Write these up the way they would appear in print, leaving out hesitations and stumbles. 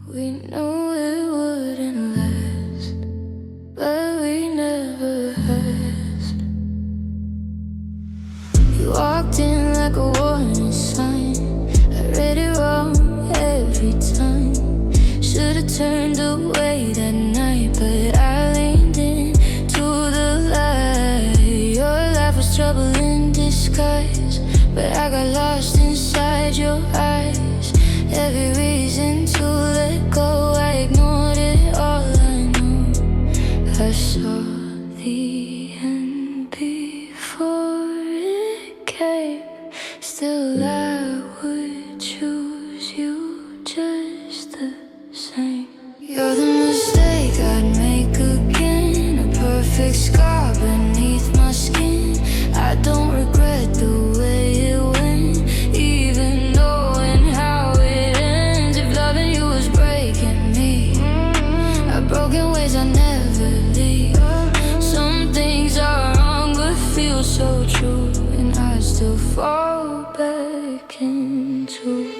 We knew it wouldn't last, but we never asked. You walked in like a warning sign. I read it wrong every time. Should've turned away that night, but I leaned into the light. Your life was trouble in disguise, but I got lost inside your eyes. Every reason to let go, I ignored it all. I know I saw the end before it came. Still I would choose you just the same. You're the mistake I'd make again, a perfect scar beneath my skin. I don't regret the way it went, even knowing how it ends. If loving you was breaking me, broken ways I never leave. Some things are wrong but feel so true, and I still fall back into.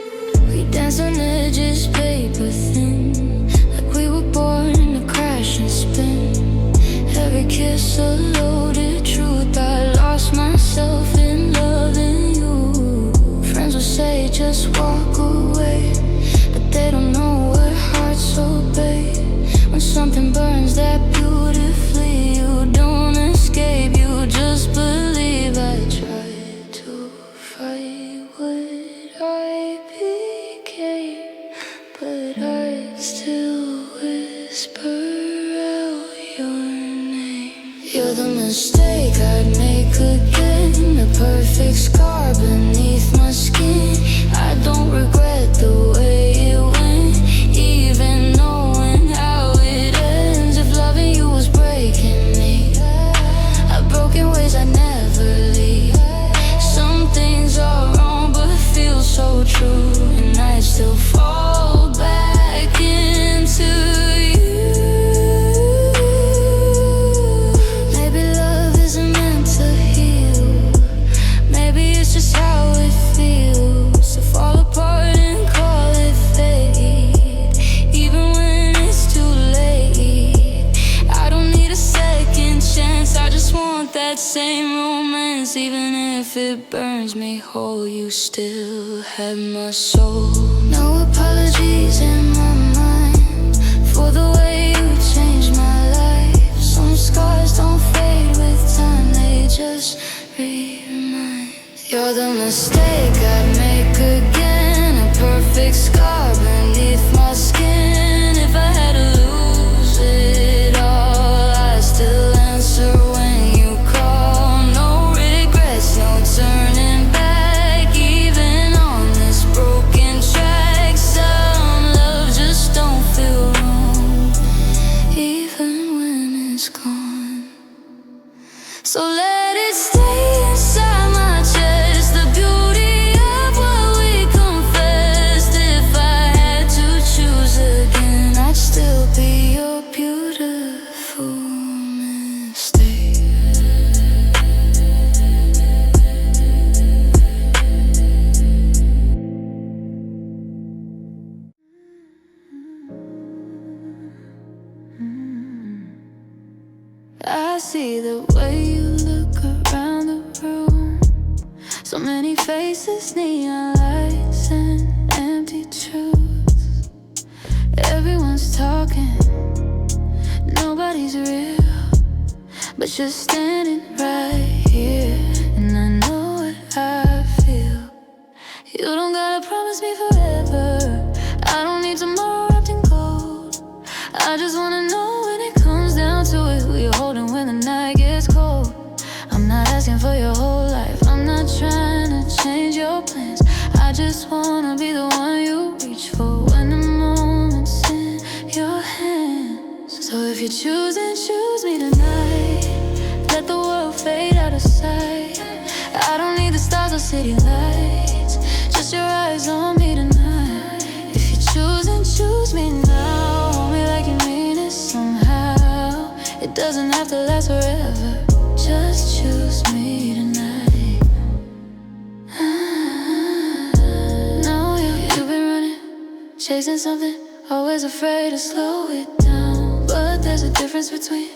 We dance on edges, paper thin, like we were born to crash and spin. Every kiss a loaded truth. I lost myself in loving you. Friends will say just walk away, but they don't know what hearts obey. When something burns that beautifully, you don't escape, you just believe. I tried to fight what I became, but I still whisper out your name. You're the mistake I'd make again, a perfect scar beneath my skin. I don't regret the way it went, even knowing how it ends. If loving you was breaking me, broken ways I never leave. Some things are wrong but feel so true, and I still fall back into you. Maybe love isn't meant to heal, maybe it's just how it feels to fall apart and call it fate, even when it's too late. I don't need a second chance, I just want that same romance. Even if it burns me whole, you still have my soul. No apologies in my mind for the way you changed my life. Some scars don't fade with time, they just remind. You're the mistake I'd make again, a perfect scar beneath my skin. If I had to lose it all, I'd still answer when you call. No regrets, no turning back, even on this broken track. Some love just don't feel wrong, even when it's gone. So let it stay inside my chest, the beauty of what we confessed. If I had to choose again, I'd still be your beautiful mistake. I see the way you look around the room, so many faces, neon lights and empty truths. Everyone's talking, nobody's real, but you're standing right here, and I know what I feel. You don't gotta promise me forever, I don't need tomorrow wrapped in gold. I just wanna know when it comes down to it, who you're holding when the night gets cold. I'm not asking for your whole life, I'm not trying to change your plans. I just wanna be the one you reach for when the moment's in your hands. So if you choose me tonight, let the world fade out of sight. I don't need the stars or city lights, just your eyes on me tonight. If you choose me now, hold me like you mean it somehow. It doesn't have to last forever, just choose me tonight. Now you've been running, chasing something always afraid to slow it down. But there's a difference between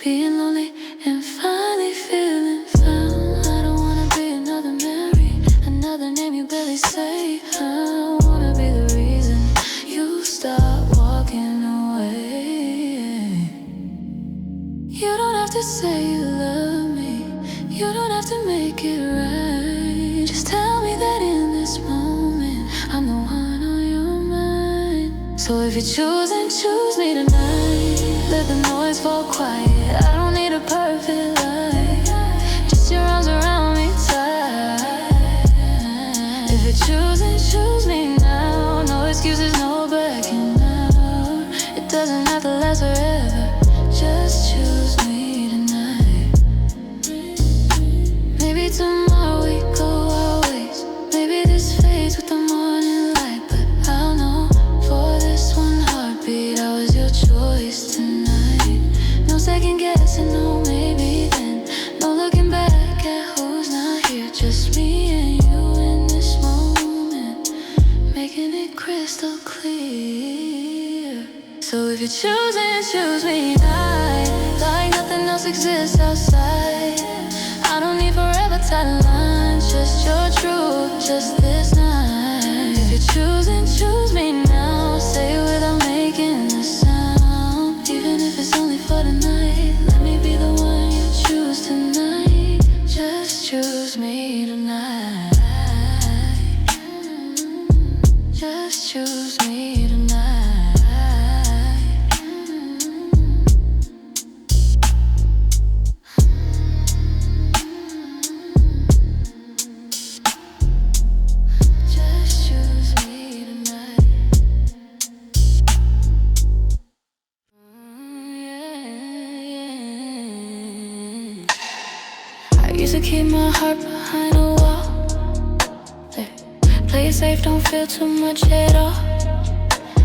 being lonely and finally feeling found. I don't wanna be another Mary, another name you barely say. I wanna be the reason you stop walking away. You don't have to say you love me, you don't have to make it right. Just tell me that in this moment I'm the one on your mind. So if you choose, then choose me tonight. Let the noise fall quiet, I don't need a perfect life, just your arms around me tight. If you choose, then choose me now. No excuses, no backing out. It doesn't have to last forever, just choose me tonight. Maybe tomorrow we go our ways, maybe this fades with the morning light. But I'll know for this one heartbeat I was your choice tonight. No second guessing, no maybe then, no looking back at who's not here. Just me and you in this moment, making it crystal clear. So if you choose, then choose me tonight, like nothing else exists outside. I don't need forever timelines, just your truth, just this night. If you choose, then choose me now. Say it without making a sound, even if it's only for tonight. Let me be the one you choose tonight. Just choose me tonight. Just choose me tonight. Just choose me tonight. I used to keep my heart behind a wall. Play it safe, don't feel too much at all.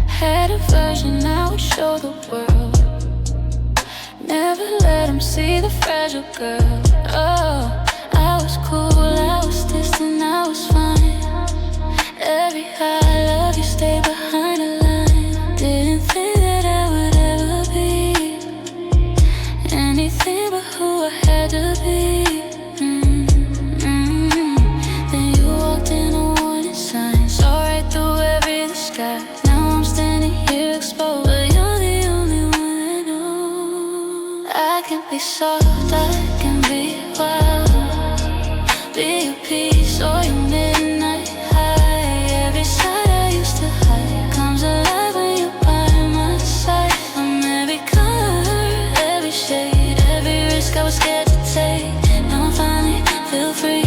Had a version I would show the world, never let them see the fragile girl. Oh, I was cool, I was distant, I was fine. Every I love you stayed behind the line. Didn't think that I would ever be anything but who I had to be. Then you walked in a warning sign, saw right through every disguise. Now I'm standing here exposed, but you're the only one I know. I can be soft, I can be wild, be your peace or your midnight high. Every side I used to hide comes alive when you're by my side. I'm every color, every shade, every risk I was scared to take. Now I finally feel free,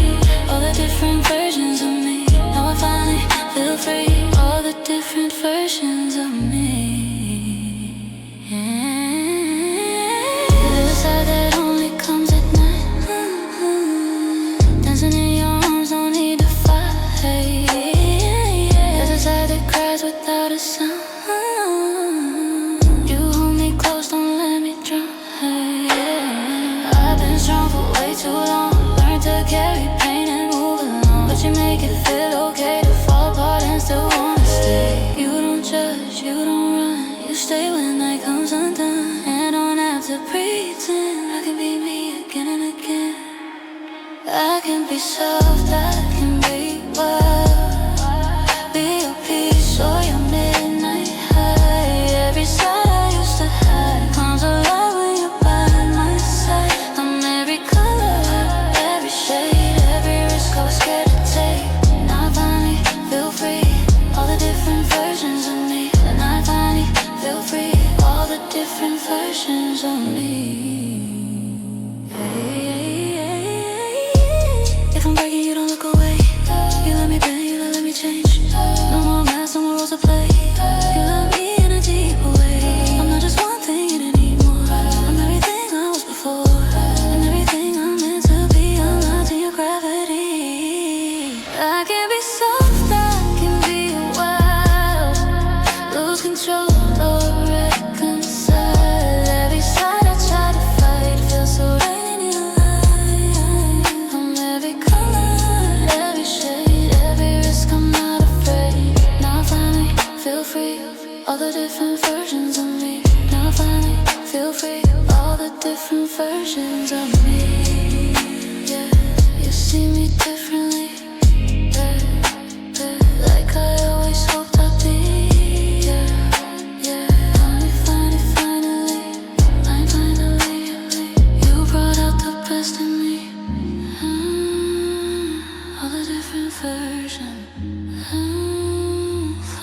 all the different versions of me. Now I finally feel free, all the different versions of me. There's a side that only comes at night, dancing in your arms, no need to fight. There's a side that cries without a sound. You hold me close, don't let me drown. I've been strong for way too long, learned to carry pain and move along. But you make it feel okay to fall apart and still wanna stay. You don't judge, you don't run, you stay when night comes undone. And don't have to pretend, I can be me again and again. I can be soft, I can be wild, be your peace or your midnight high. Every side I used to hide comes alive when you're by my side. I'm every color, every shade, every risk I was scared to take. Now I finally feel free, all the different versions of me. And I finally feel free, all the different versions of me. If I'm breaking, you don't look away. You let me bend, you don't let me change. No more masks, no more roles to play. You love me in a deeper way. I'm not just one thing you didn't need more. I'm everything I was before, and everything I'm meant to be. Unlocked in your gravity. I can be soft, I can be wild, lose control or reconcile. Every side I all the different versions of me. Now I finally feel free, all the different versions of me. Yeah, you see me differently, yeah, yeah, like I always hoped I'd be. Yeah, yeah, finally, you brought out the best in me. All the different versions.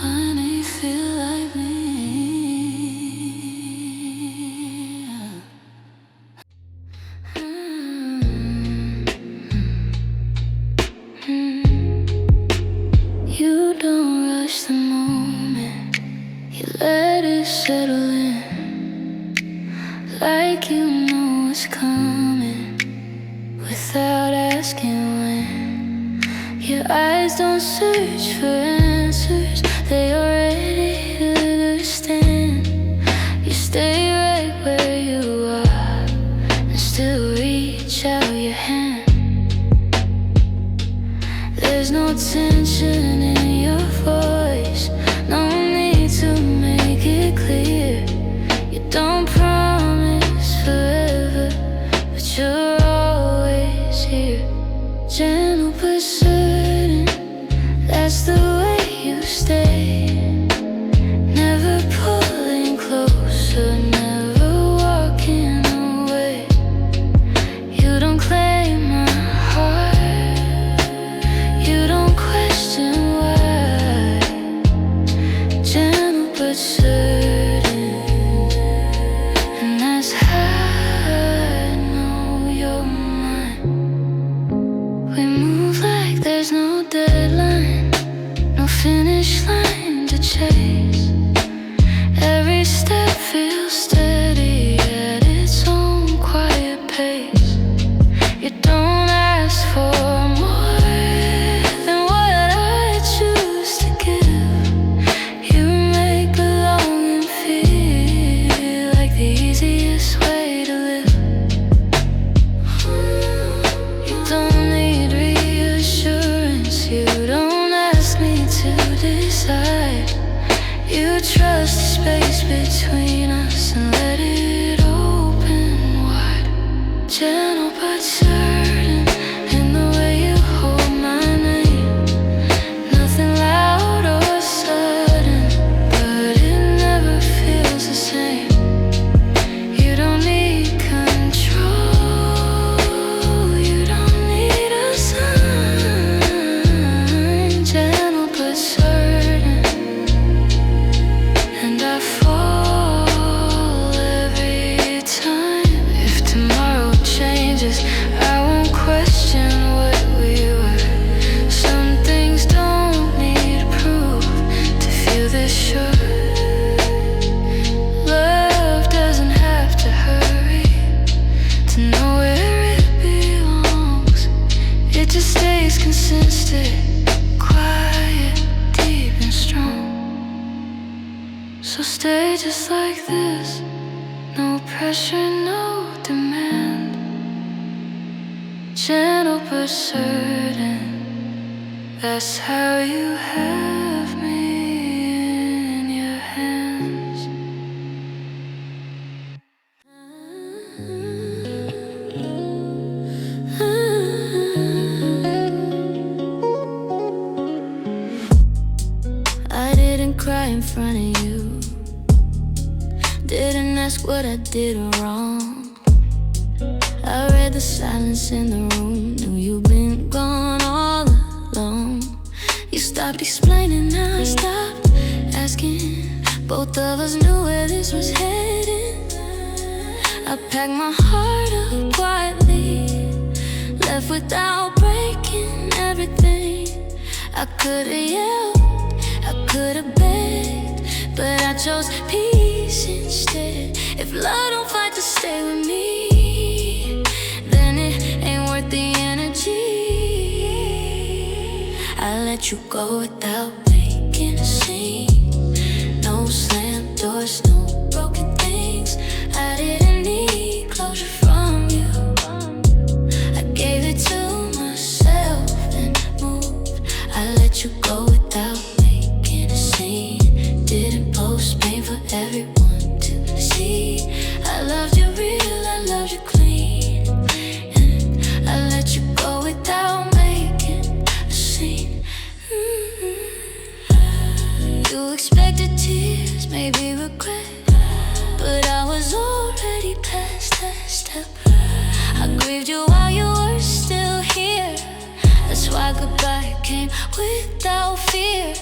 Finally feel like me. You don't rush the moment, you let it settle in, like you know what's coming, without asking when. Your eyes don't search for answers, they already understand. You stay right where you are and still reach out your hand. There's no tension in your voice, no need to make it clear. You don't promise forever, but you're always here. Gentle but certain, that's the way you stay. Never pulling closer, never walking away. You don't claim my heart, you don't question why. Gentle but certain, and that's how I know you're mine. We move like there's no deadline, no finish line to chase. Every step feels steady at its own quiet pace. You don't ask for more than what I choose to give. You make belonging feel like the easiest way to live. You don't need reassurance, you don't ask me to decide. You trust the space between us and let it open wide. Gentle but certain in the way you hold my name. Nothing loud or sudden, but it never feels the same. You don't need control, you don't need a sign. Gentle but certain, and I fall every time. If tomorrow changes, I won't question what we were. Some things don't need proof to feel this sure. Love doesn't have to hurry to know where it belongs. It just stays consistent, quiet, deep and strong. So stay just like this, no pressure, no demand. Gentle but certain, that's how you have me in your hands. I didn't cry in front of you, didn't ask what I did wrong. I read the silence in the room, knew you've been gone all along. You stopped explaining, now I stopped asking. Both of us knew where this was heading. I packed my heart up quietly, left without breaking everything. I could've yelled, I could've begged, but I chose peace instead. If love don't fight to stay with me, then it ain't worth the energy. I let you go without making a scene. No slammed doors, no broken things. I didn't need closure from you. I gave it to myself and moved. I let you go without making a scene. Didn't post pain for everyone to see. I loved you real, I loved you clean, and I let you go without making a scene. You expected tears, maybe regret, but I was already past that step. I grieved you while you were still here. That's why goodbye came without fear.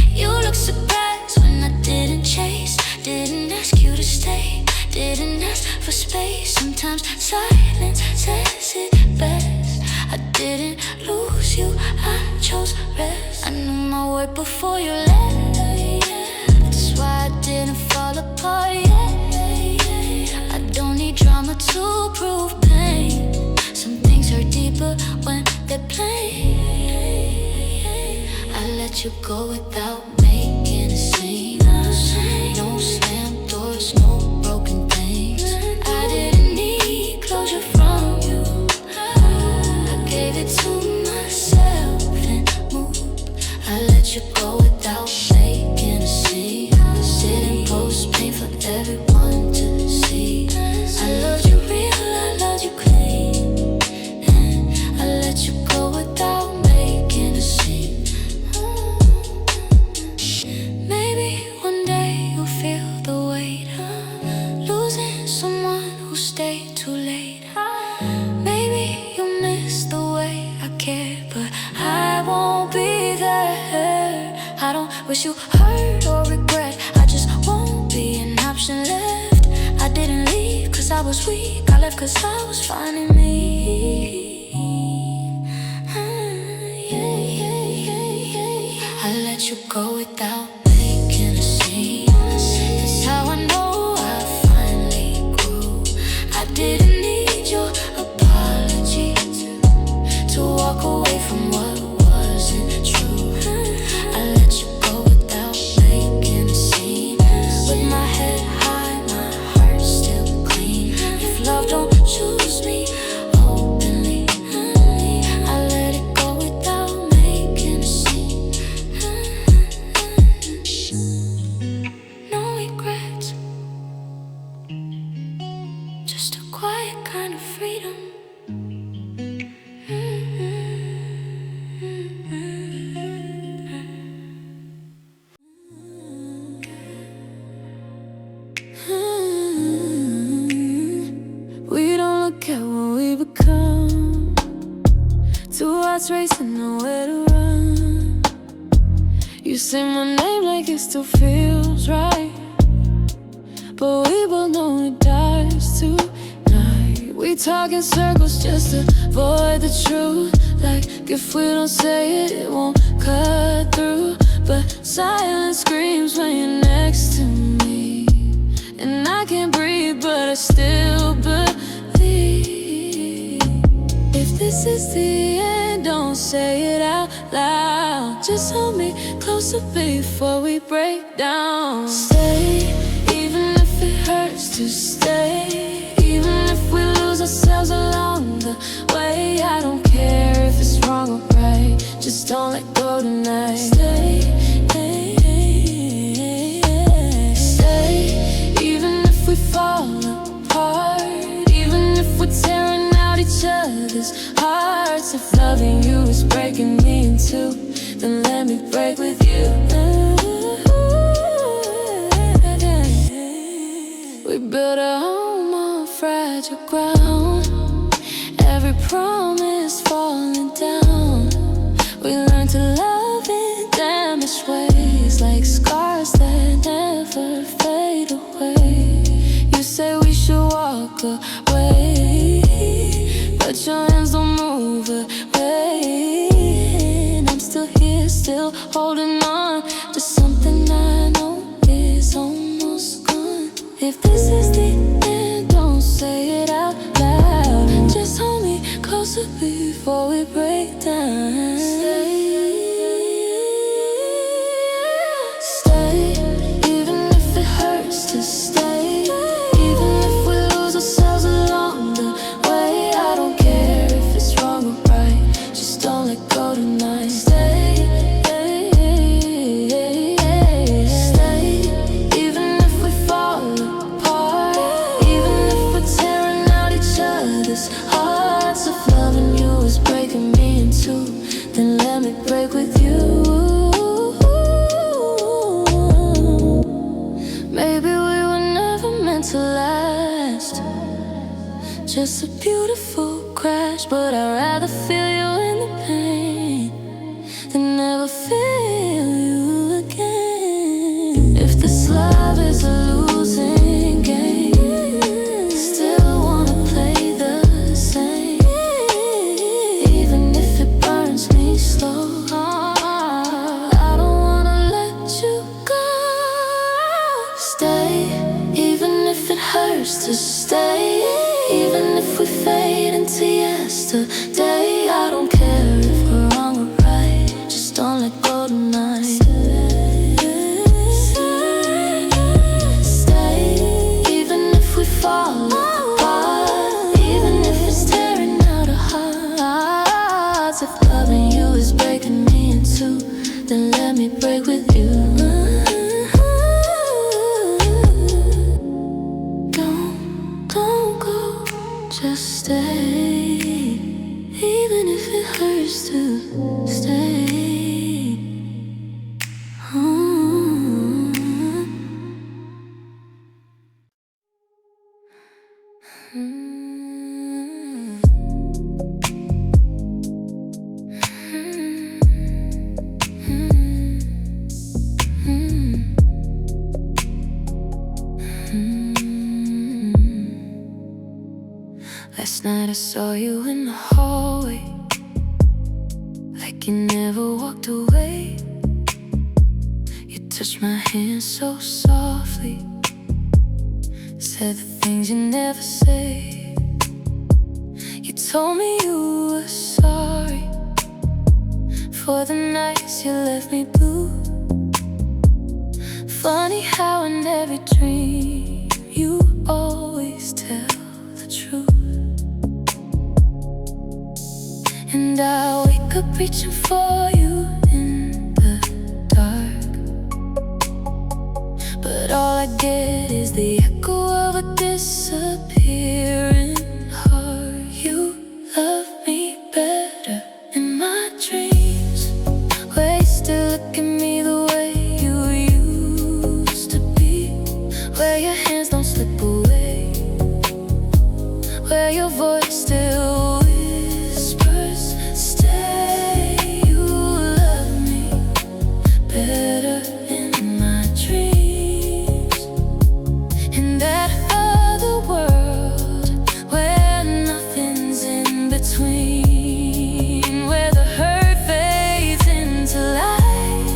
You looked surprised when I didn't chase, didn't ask you to stay, didn't ask for space. Sometimes silence says it best. I didn't lose you, I chose rest. I knew my worth before you left. That's why I didn't fall apart yet. I don't need drama to prove pain. Some things hurt deeper when they're plain. I let you go without making a scene. No slammed doors, no broken things. I didn't need closure from you. I gave it to myself and moved. I let you go without making a scene. Didn't post pain for everyone to see. I loved you real, I loved you clean, and I let you go without making a scene. Maybe one day you'll feel the weight of losing someone who stayed too late. Maybe you'll miss the way I cared, but I won't be there. I don't wish you hurt or regret, I just won't be an option left. I didn't leave cause I was weak, I left cause I was finding me. I let you go without making a scene. That's how I know I finally grew. I didn't need your apology to walk away from what wasn't true. I let you go without making a scene. With my head high, my heart still clean. If love don't choose me openly, I let it go without making a scene. No regrets, just a quiet kind of freedom. We don't look at what we become. Two hearts racing, nowhere to run. You say my name like it still feels right, but we both know it dies tonight. We talk in circles just to avoid the truth. Like if we don't say it, it won't cut through. But silence screams when you're next to me, and I can't breathe, but I still believe. If this is the end, don't say it out loud. Just hold me closer before we break down. Stay, even if it hurts to stay. Even if we lose ourselves along the way. I don't care if it's wrong or right, just don't let go tonight. Stay, stay, even if we fall apart. Even if we're tearing out each other's hearts. If loving you is breaking me in two, then let me break with you. We built a home on fragile ground. Every promise falling down. We learned to love in damaged ways, like scars that never fade away. You say we should walk away, but your hands don't move away. And I'm still here, still holding on to something I know is almost gone. If this is the end, don't say it out loud. Just hold me closer before we break down. Stay, even if it hurts to stay. Even if we lose ourselves along the way. I don't care if it's wrong or right, just don't let go tonight. Stay, to last. Just a beautiful crash, but I'd rather feel you in the pain than never feel you again. If this love is a losing game, still wanna play the same, even if it burns me slow. I don't wanna let you go. Stay, even if it hurts to stay, even if we fade into yesterday. I don't care if we're wrong or right, just don't let go tonight. Stay, even if we fall apart, even if it's tearing out our hearts. If loving you is breaking me in two, then let me break with you. Don't go, just stay, even if it hurts to stay. Last night I saw you in the hallway, like you never walked away. You touched my hand so softly, said the things you never say. You told me you were sorry for the nights you left me blue. Funny how in every dream you always tell the truth. And I wake up reaching for you in the dark, but all I get is the echo of a disappearing heart. You love me better in my dreams, where you still look at me the way you used to be, where your hands don't slip away, where your voice still whispers, stay. You love me better in my dreams, in that other world where nothing's in between, where the hurt fades into light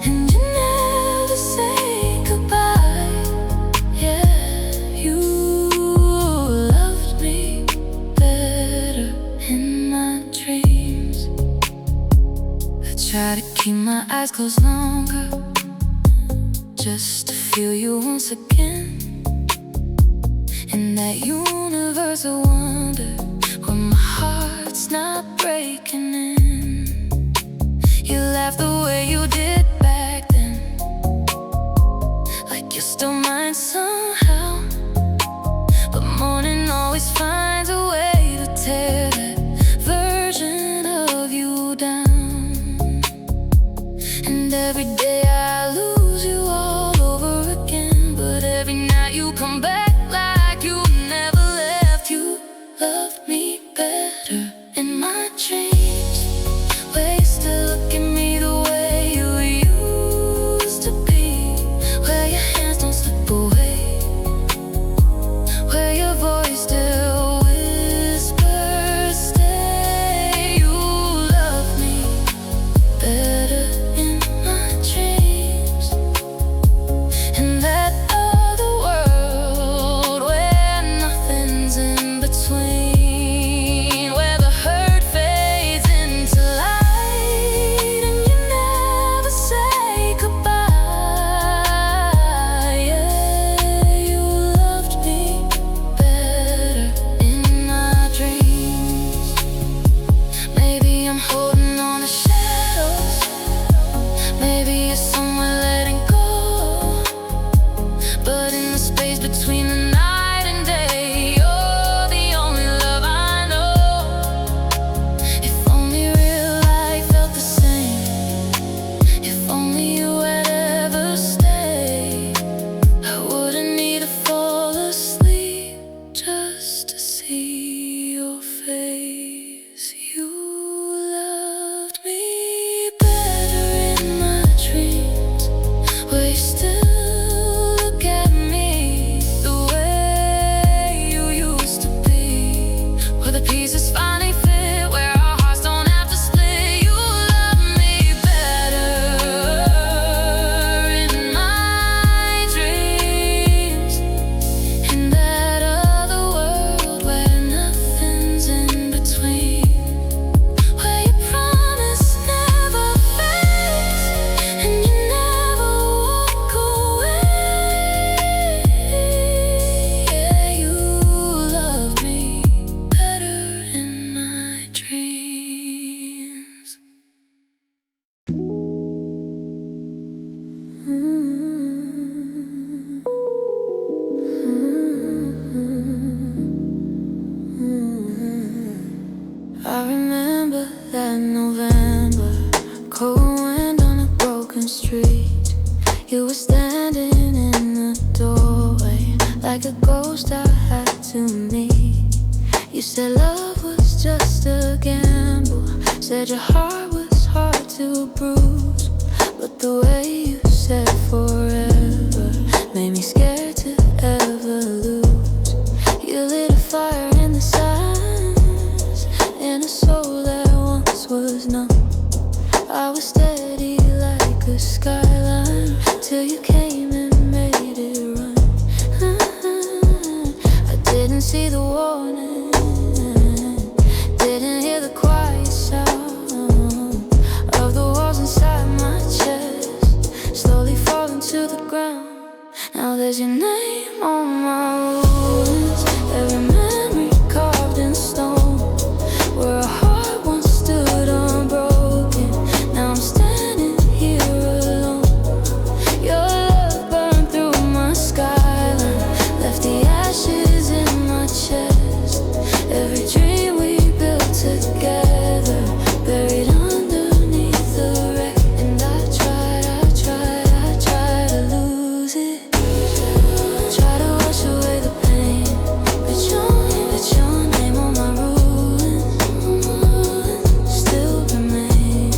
and you never say goodbye. Yeah, you loved me better in my dreams. I try to keep my eyes closed longer, just to feel you once again, in that universe of wonder where my heart's not breaking in. You laugh the way you did back then, like you're still mine somehow, but morning always finds a way to tear that version of you down. And every day I lose you all over again, but every night you come back like you never left. You loved me better in my dreams, where you still look at me the way you used to be, where your hands don't slip away, standing in the doorway like a ghost I had to meet. You said love was just a gamble, said your heart was hard to bruise, but the way you said forever made me scared to ever lose. You lit a fire in the silence, in a soul that once was numb. I was steady like a skyline till you came and made it run. I didn't see the warning, didn't hear the quiet sound of the walls inside my chest slowly falling to the ground. Now there's your name on my wounds, every memory carved in stone, where a heart once stood unbroken. Now I'm standing here alone. Your love burned through my skyline, left the ashes in my chest. Every dream we built together, buried underneath the wreck. And I tried to lose it, try to wash away the pain, but your name on my ruins still remain.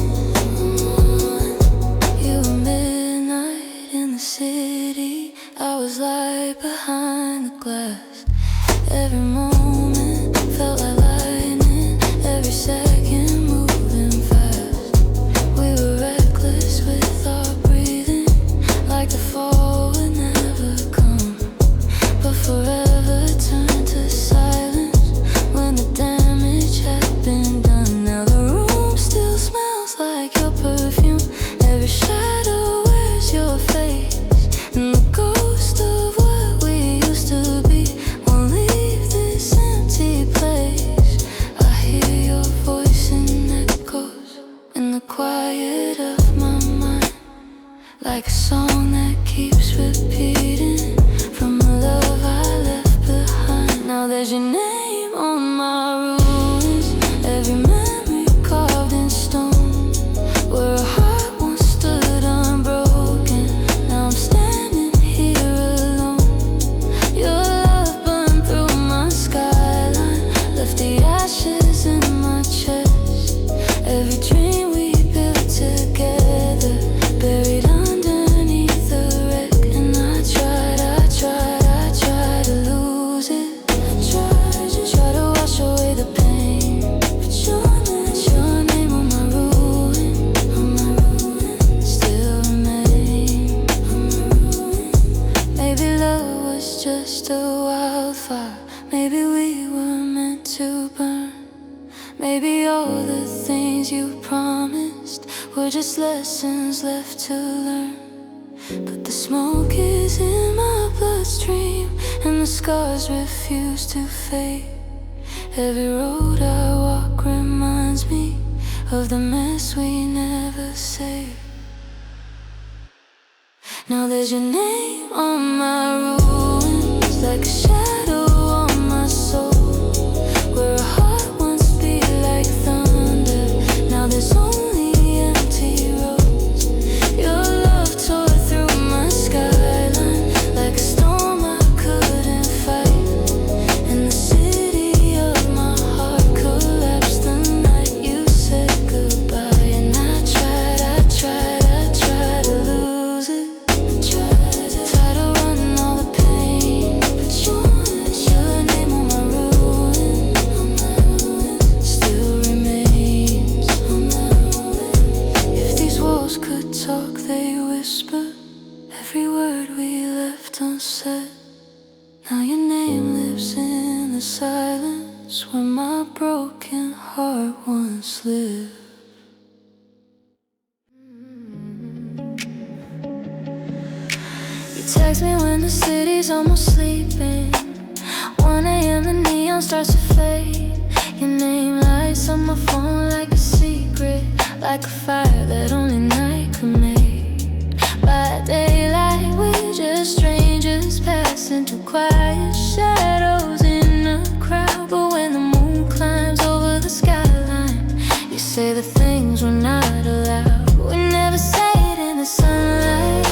You were midnight in the city, I was light behind the glass. Every moment felt like lightning, every second moving fast. We were reckless with our breathing, like the fall would never come, but forever turned to silence when the damage had been done. Now the room still smells like your perfume, every shadow wears your face, and the ghost of what we used to be won't leave this empty place. I hear your voice in echoes in the quiet of my mind, like a song that keeps repeating from the love I left behind. Now there's your name on my ruins, every memory carved in stone, where a heart once stood unbroken. Now I'm standing here alone. Your love burned through my skyline, left the ashes in my chest. Every dream we built together, buried underneath the wreck. And I tried to lose it, try to wash away the pain, but your name on my ruin still remain. Maybe love was just a wildfire, maybe we were meant to burn. Maybe all the things you promised were just lessons left to learn. But the smoke is in my bloodstream, and the scars refuse to fade. Every road I walk reminds me of the mess we never saved. Now there's your name on my ruins, like a shadow on my soul, where a heart once beat like thunder. Now there's only empty roads. Your love tore through my skyline like a storm I couldn't fight, and the city of my heart collapsed the night you said goodbye. And I tried to lose it, try to run all the pain, but your name on my ruin still remains. If these walls could talk, they whisper every word we left unsaid. Now your name lives in the silence where my broken heart once lived. You text me when the city's almost sleeping. 1 a.m. the neon starts to fade. Your name lights on my phone like a secret, like a fire that only night could make. By daylight we're just strangers passing through quiet shadows in a crowd. But when the moon climbs over the skyline, you say the things we're not allowed. We never say it in the sunlight,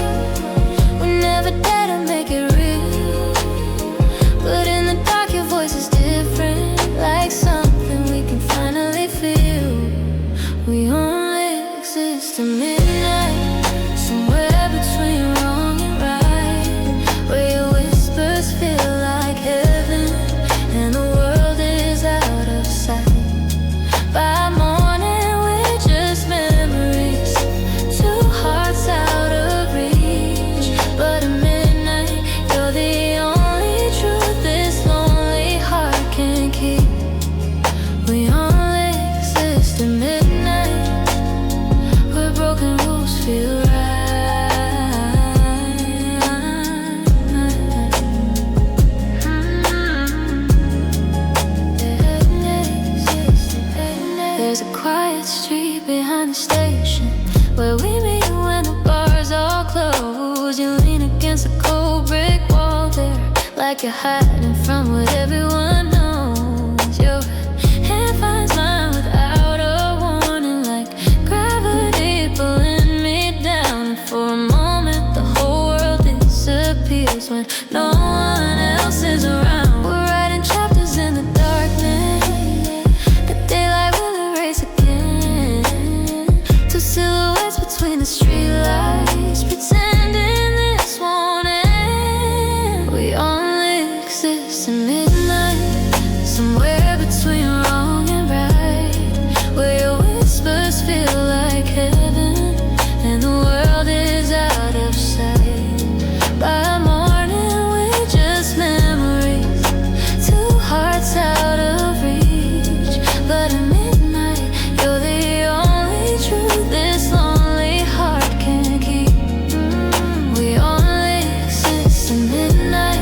against a cold brick wall there, like you're hiding from what everyone knows. Your hand finds mine without a warning, like gravity pulling me down. And for a moment the whole world disappears when no one else is around. We're writing chapters in the darkness, the daylight will erase again. Two silhouettes between the streetlights, pretending this won't end. We only exist in midnight, somewhere between wrong and right, where your whispers feel like heaven and the world is out of sight. By morning we're just memories, two hearts out of reach. But at midnight you're the only truth this lonely heart can keep. We only exist in midnight,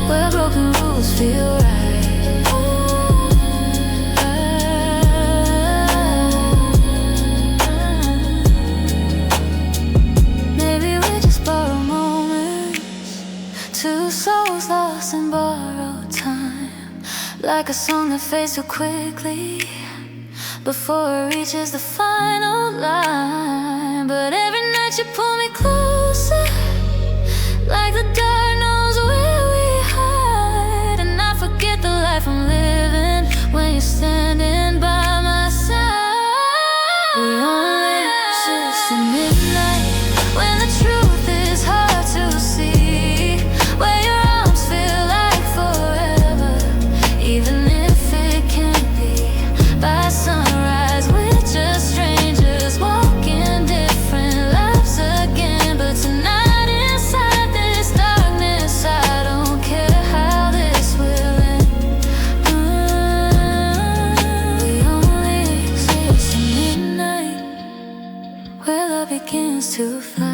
where broken rules feel right. Maybe we just borrow moments, two souls lost in borrowed time, like a song that fades too quickly before it reaches the final line. But every night you pull me closer, like the dark knows where we hide. And I forget the life I'm living when you're standing by my side. We only exist in midnight, when the truth is hard to see, where your arms feel like forever, even if it can't be. By sunrise we're just strangers, walking different lives again. But tonight inside this darkness, I don't care how this will end. We only exist in midnight, where love begins to fight.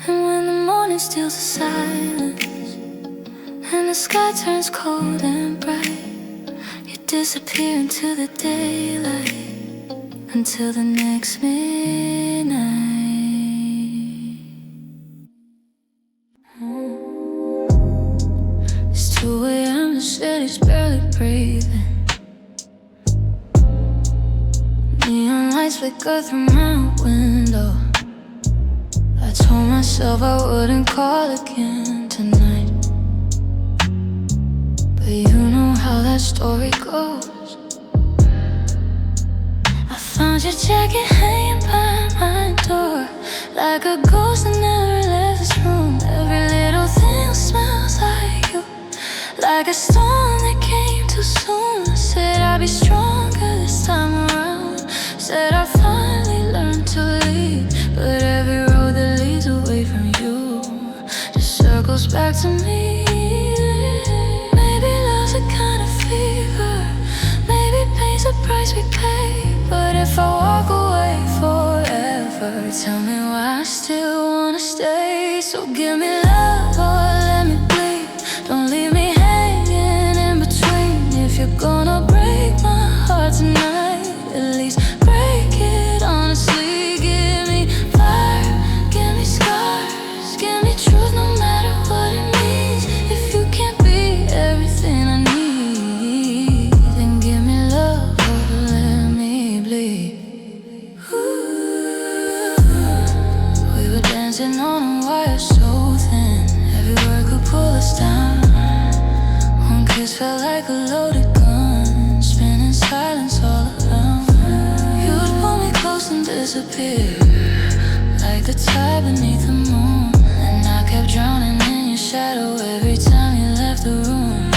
And when the morning steals the silence and the sky turns cold and bright, you disappear into the daylight until the next midnight. It's 2 a.m., the city's barely breathing. Neon lights flicker through my window. I told myself I wouldn't call again tonight, but you know how that story goes. I found your jacket hanging by my door, like a ghost that never left this room. Every little thing smells like you, like a storm that came too soon. I said I'd be stronger this time around, said I'd finally learn to lead. But every road that leads away from you just circles back to me. Maybe love's a kind of fever, maybe pain's the price we pay. But if I walk away forever, tell me why I still wanna stay. So give me love or let me bleed, don't leave me hanging in between. If you're gonna break my heart tonight, at least break it honestly. Give me fire, give me scars, give me truth no matter what it means. If you can't be everything I need, then give me love or let me bleed. Ooh, we were dancing on a wire so thin, every word could pull us down. One kiss felt like a loaded gun, spinning silence all around. You'd pull me close and disappear, like the tide beneath the moon. And I kept drowning in your shadow every time you left the room.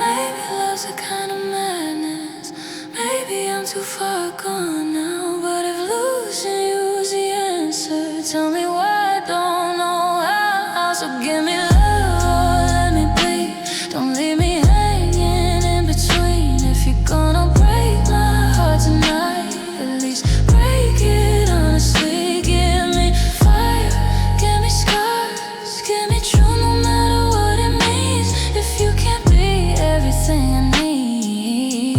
Maybe love's a kind of madness, maybe I'm too far gone now. But if losing you's the answer, tell me why I don't know how. So give me love or let me bleed, don't leave me hanging in between. If you're gonna break my heart tonight, at least break it honestly. Give me fire, give me scars, give me truth no matter what it means. If you can't be everything I need,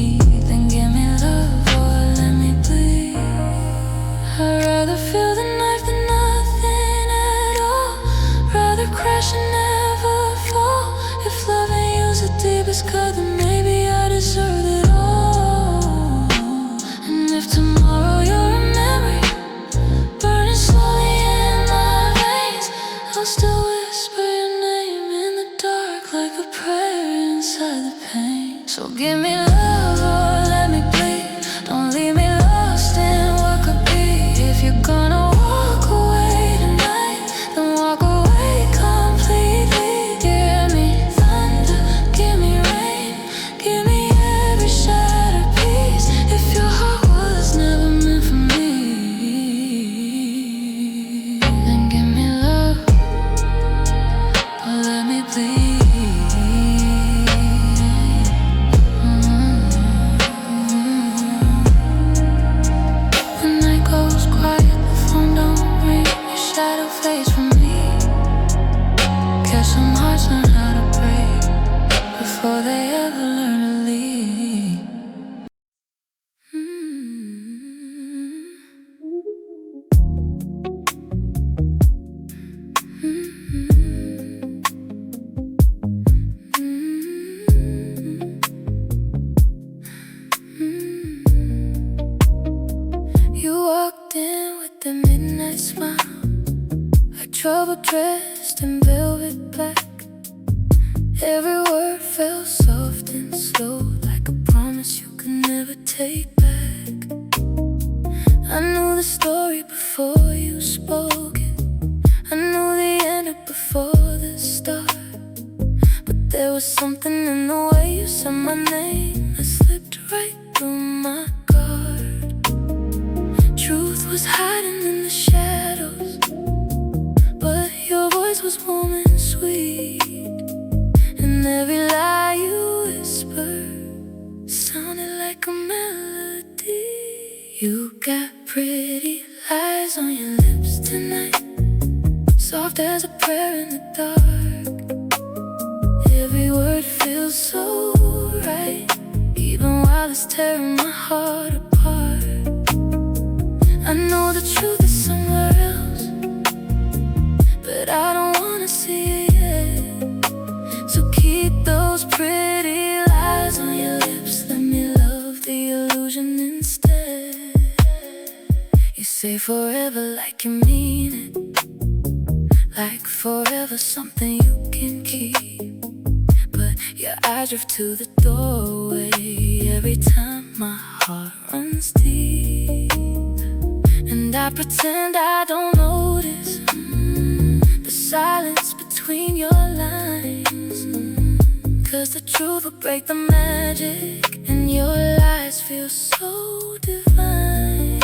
walked in with the midnight smile, like trouble dressed in velvet black. Every word felt soft and slow, like a promise you could never take back. I knew the story before you spoke it. I knew the end before the start. But there was something in the way you said my name that slipped right through my guard. Truth was hiding in the shadows, but your voice was warm and sweet. And every lie you whispered sounded like a melody. You got pretty lies on your lips tonight, soft as a prayer in the dark. Every word feels so right, even while it's tearing my heart apart. I know the truth is somewhere else, but I don't wanna see it yet. So keep those pretty lies on your lips. Let me love the illusion instead. You say forever like you mean it, like forever something you can keep. But your eyes drift to the doorway every time my heart runs deep. And I pretend I don't notice the silence between your lines, 'cause the truth will break the magic, and your lies feel so divine.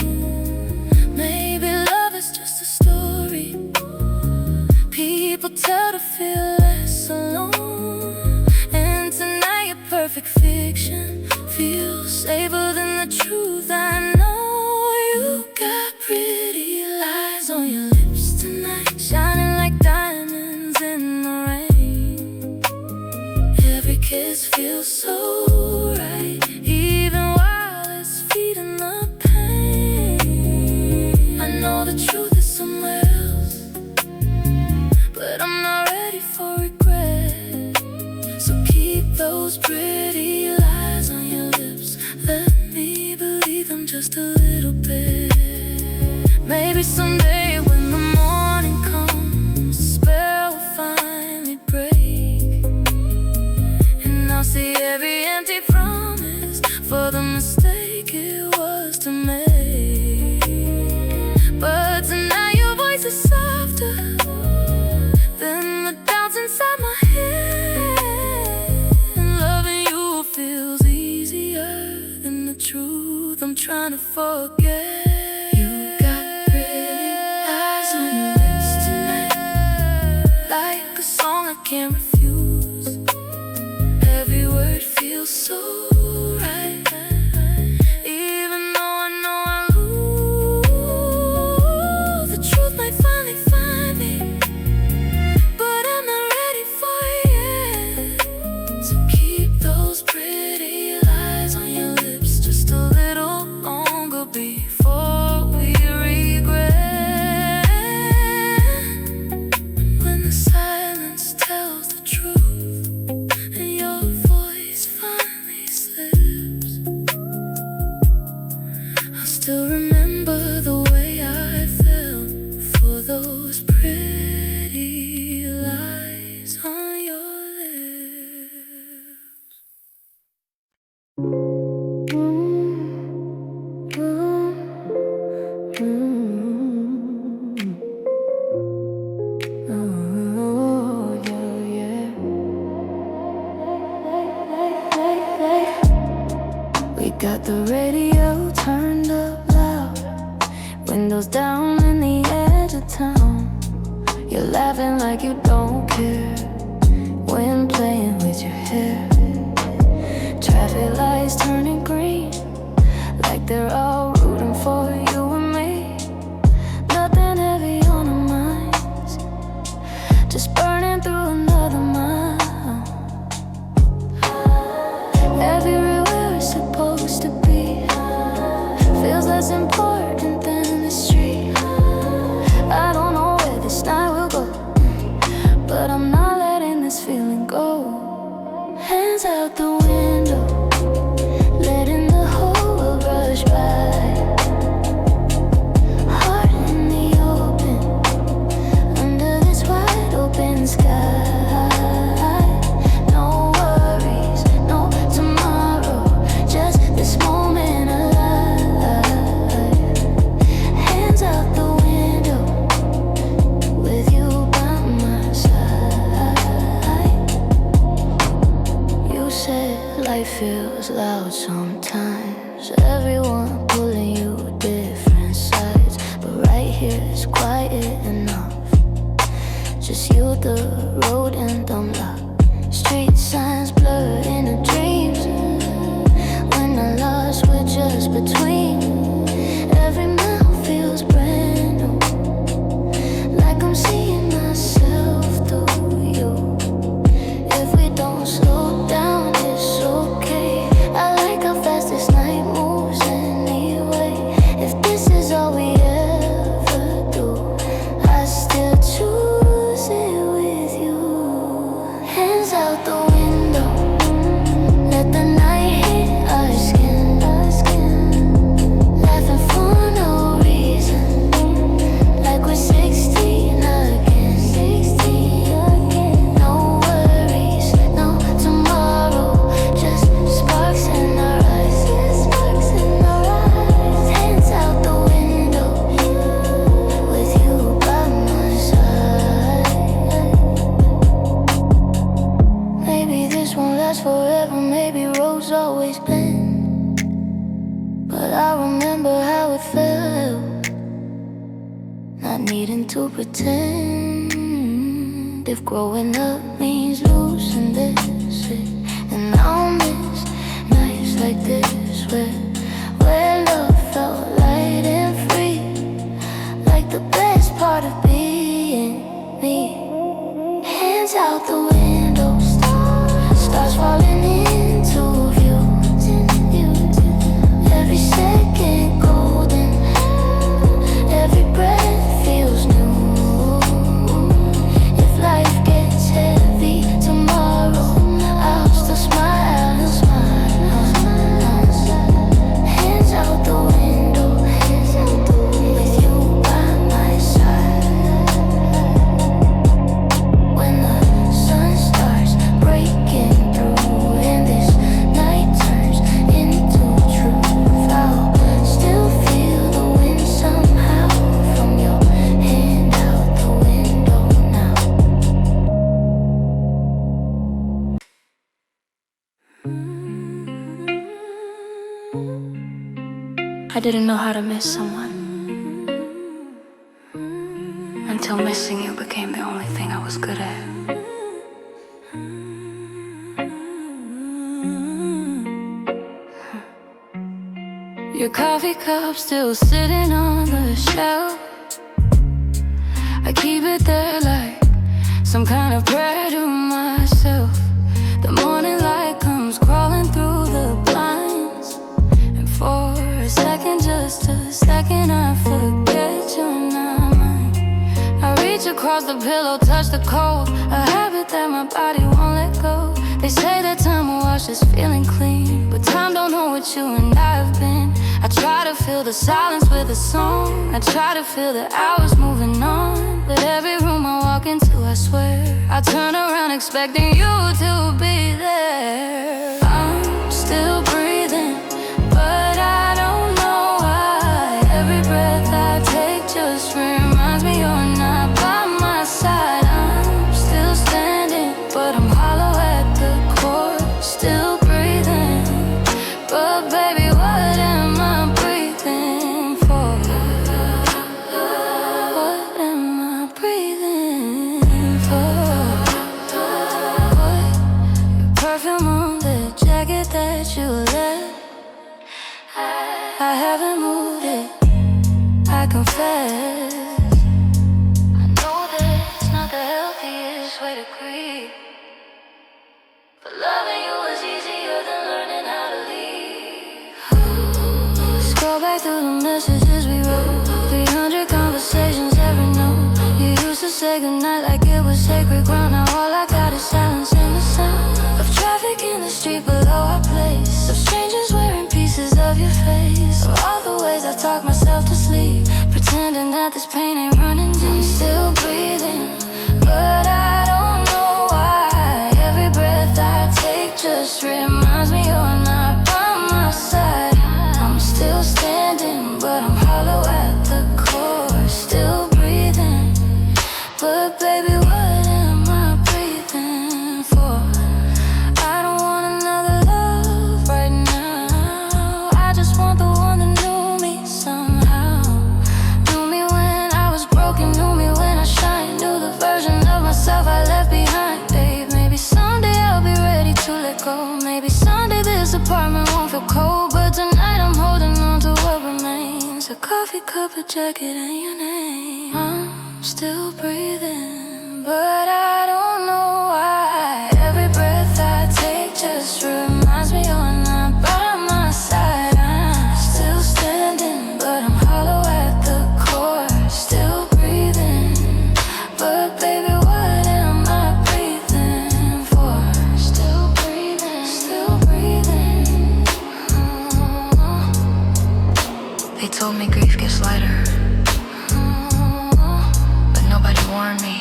Maybe love is just a story people tell to feel less alone. And tonight your perfect fiction feels safer than the truth. I know you got pretty lies on your lips tonight, shining like diamonds in the rain. Every kiss feels so right, even while it's feeding the pain. I know the truth is somewhere else, but I'm not ready for regret. So keep those pretty lies on your lips. Let me believe them just a little bit. Maybe someday when the morning comes, the spell will finally break, and I'll see every empty promise for the mistake it was to make. But tonight your voice is softer than the doubts inside my head, and loving you feels easier than the truth I'm trying to forget. You got pretty lies on your lips tonight, like a song I can't refuse. Every word feels so right, even though I know I lose. The truth might finally find me, but I'm not ready for it yet. So keep those pretty lies on your lips just a little longer before we regret. When the silence tells the truth and your voice finally slips, I still remember the way I felt for those pretty lies on your lips. Oh, yeah. We got the radio turned up loud, windows down in the edge of town. You're laughing like you don't care when playing with your hair. Traffic lights turning green, like they're all rooting for you and me. Nothing heavy on our minds, just burning through another mile. Everywhere we're supposed to be feels less important than the street. I don't know where this night will go, but I'm not letting this feeling go. Hands out the window, letting the whole world rush by. sometimes. Everyone pulling you different sides, but right here it's quiet enough. Just you, the road, and dumb luck. Street signs blur into dreams. When I lost, we're just between. Every mile feels brand new, like I'm seeing myself through you. If we don't slow down, it's okay. I like how fast this night moves anyway. If this is all we ever do, I still choose it with you. Hands out the window, let the night hit our skin. Laughing for no reason, like we're 16 again. No worries, no tomorrow, just sparks in our eyes. Hands out the window, with you by my side. Maybe this won't last forever, maybe roads always bend, but I remember how it felt, not needing to pretend. If growing up means losing this, and I'll miss nights like this, where love felt light and free, like the best part of being me. Hands out the window, stars falling into view. Every second golden, every breath feels new. If life gets heavy tomorrow, I'll still smile. Hands out the window, with you by my side. When the sun starts breaking through and this night turns into truth, I'll still feel the wind somehow from your hand out the window now. I didn't know how to miss someone until missing you became the only thing I was good at. Your coffee cup still sitting on the shelf. I keep it there like some kind of prayer to myself. The morning light comes crawling through the blinds, and for a second, just a second, I forget you're not mine. I reach across the pillow, touch the cold, a habit that my body won't let go. They say that time will wash this feeling clean, but time don't know what you and I have been. I try to fill the silence with a song, I try to feel the hours moving on, but every room I walk into, I swear, I turn around expecting you to be there. I'm still breathing, but I don't know why. Every breath I take just reminds me you're not by my side. I'm still standing, but I'm hollow at the core. Still breathing, but baby, what am I breathing for? What am I breathing for? What? Your perfume on the jacket that you left, I haven't moved it, I confess. I know that it's not the healthiest way to grieve, but loving you was easier than learning how to leave. Scroll back through the messages we wrote, 300 conversations, every note. You used to say goodnight like it was sacred ground. Now all I got is silence and the sound of traffic in the street below our place, of strangers wearing pieces of your face, of all the ways I talk myself to sleep, pretending that this pain ain't running deep. I'm still breathing, but I don't know why. Every breath I take just reminds me you're not by my side. I'm still standing, but I'm hollow at the core. Still breathing, but baby, what am I breathing for? I don't want another love right now. coffee cup, a jacket, and your name. I'm still breathing, but I don't know why. Every breath I take just reminds me you're not by my side. I'm still standing, but I'm hollow at the core. Still breathing, but baby, what am I breathing for? Still breathing, still breathing. They told me grief gets lighter, but nobody warned me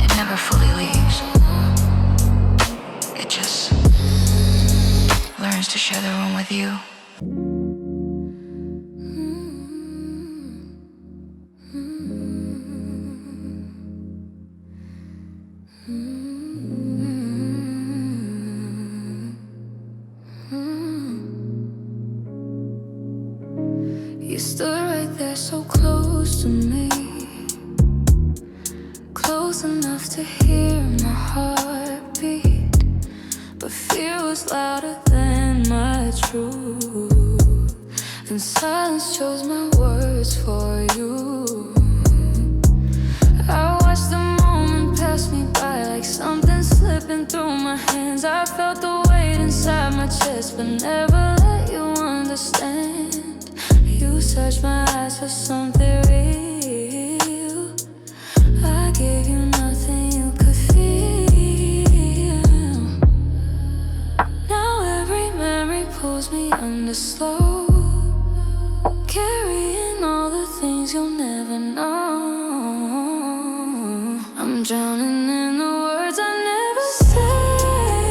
it never fully leaves. It just learns to share the room with you. You stood right there so close to me, close enough to hear my heartbeat, but fear was louder than my truth, and silence chose my words for you. I watched the moment pass me by like something slipping through my hands. I felt the weight inside my chest, but never let you understand. You searched my eyes for something real. I gave you nothing you could feel. Now every memory pulls me under slow, carrying all the things you'll never know. I'm drowning in the words I never said,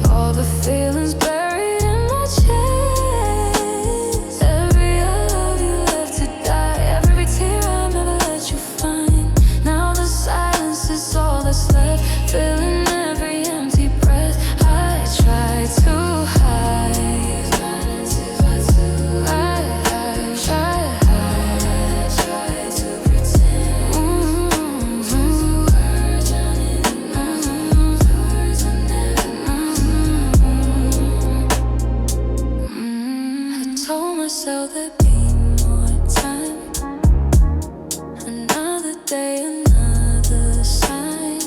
all the feelings buried in my chest. Every I love you left to die, every tear I never let you find. Now the silence is all that's left, filling every empty breath. I try to hide, myself there'd be more time. Another day, another sign.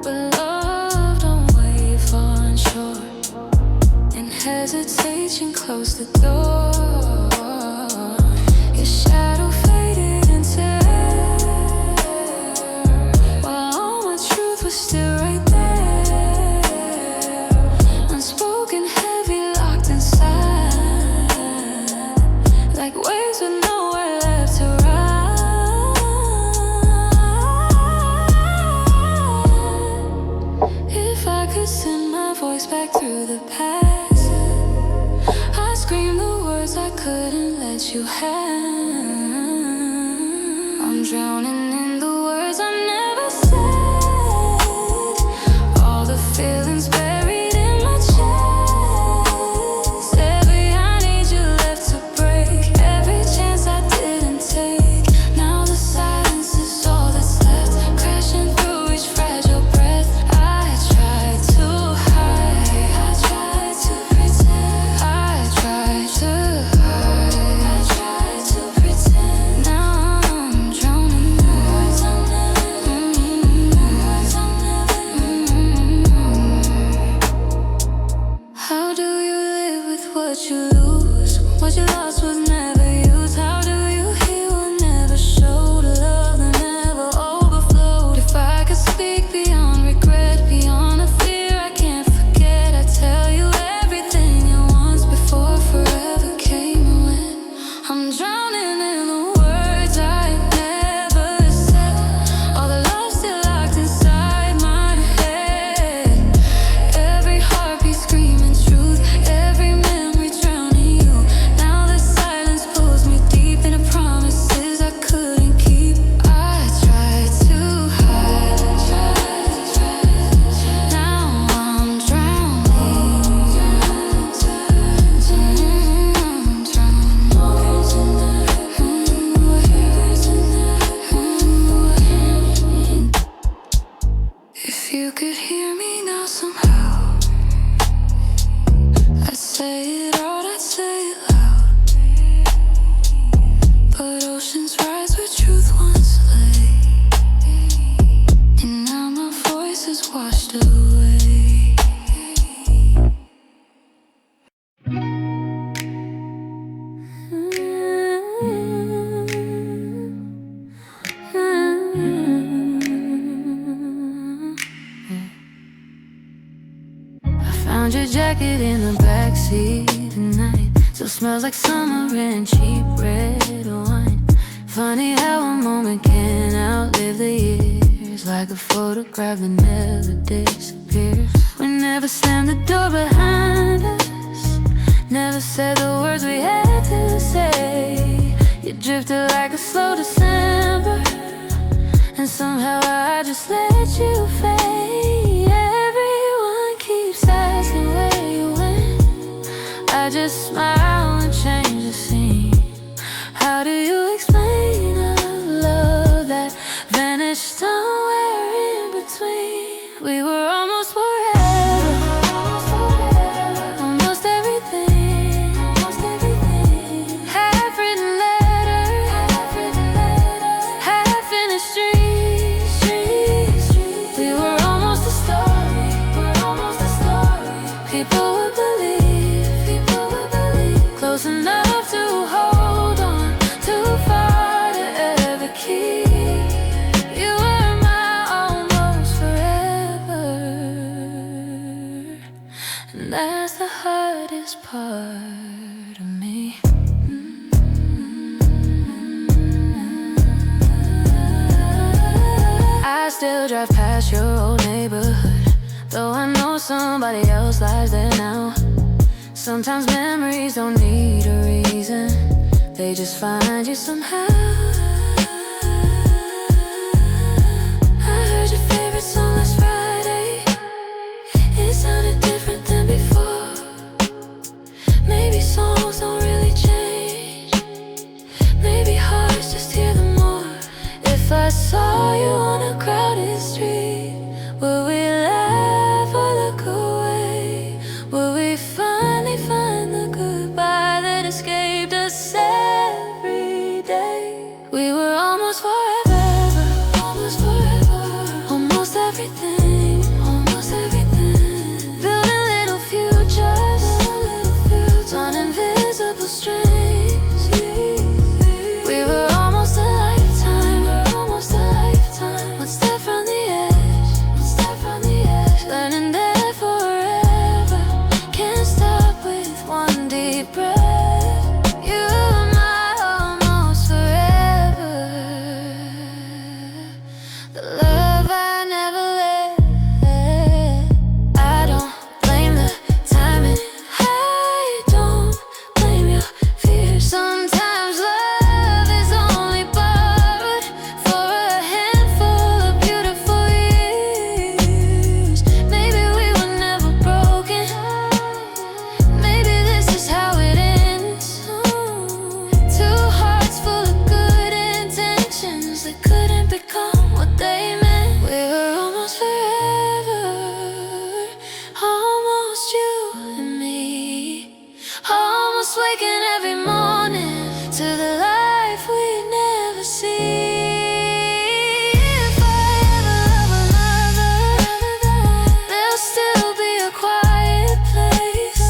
But love don't wait for unsure, and hesitation closed the door. Your shadow faded into air, while all my truth was still right there. Unspoken, heavy, locked inside, like waves with nowhere left to ride. If I could send my voice back through the past, I'd scream the words I couldn't let you have. I'm drowning in the words I never said, all the feelings buried in my chest. Every I need you left to break, every chance I didn't take. Now the silence is all that's left, crashing through each fragile breath. I tried to hide, I tried to pretend, I tried to hide, I tried to pretend. Now I'm drowning in words I'll never, words I'll never. How do you live with what you lose? What you lost was never used. How do you heal what never showed? A love that never overflowed. If I could speak beyond regret, beyond a fear I can't forget, I'd tell you everything at once before forever came and went. I'm drowning in the words I never said, all the love still locked inside my head. Every heartbeat screaming truth, every memory drowning you. Now the silence pulls me deep into promises I couldn't keep. I tried to hide, now I'm drowning, If you could hear me now somehow, I'd say it out, I'd say it loud. jacket in the backseat tonight. Still smells like summer and cheap red wine. Funny how a moment can outlive the years, like a photograph that never disappears. We never slammed the door behind us, never said the words we had to say. You drifted like a slow December, and somehow I just let you fade. Everyone keeps asking where you went. I just smile and change the scene. How do you explain a love that vanished somewhere in between? We were almost forever, almost everything, half-written letters, half-finished dreams. We were almost a story, people would believe, close enough to hold on, too far to ever keep. You were my almost forever, and that's the hardest part of me. I still drive past your old neighborhood, though I know somebody else lives there now. Sometimes memories don't need a reason, they just find you somehow. I heard your favorite song last Friday. It sounded different than before. Maybe songs don't really change, maybe hearts just hear them more. If I saw you on a crowded street, would we laugh or look away? Would we finally find the goodbye that escaped us every day? We were almost forever, almost everything, building little futures on invisible strings. We were almost a lifetime, one step from the edge, learning that forever can't stop with one deep breath. You are my almost forever, the love I never let. I don't blame the timing, I don't blame your fears. Sometimes love is only borrowed for a handful of beautiful years. Maybe we were never broken, maybe this is how it ends. Two hearts full of good intentions that couldn't become what they meant. We were almost forever, almost you and me, almost waking every morning to the life we'd never see. If I ever love another, there'll still be a quiet place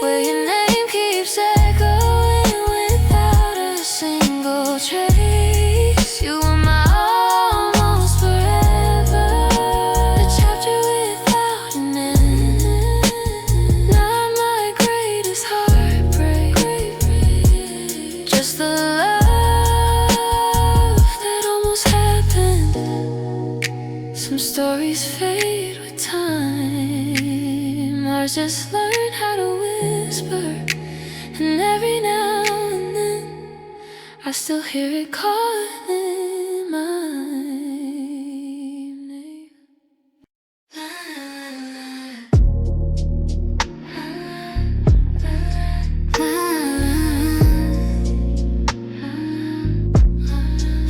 where your name keeps echoing without a single trace. You were my almost forever, a chapter without an end. Not my greatest heartbreak, just the love that almost happened. Some stories fade with time, ours just learn how to whisper. And every now and then I still hear it calling my name.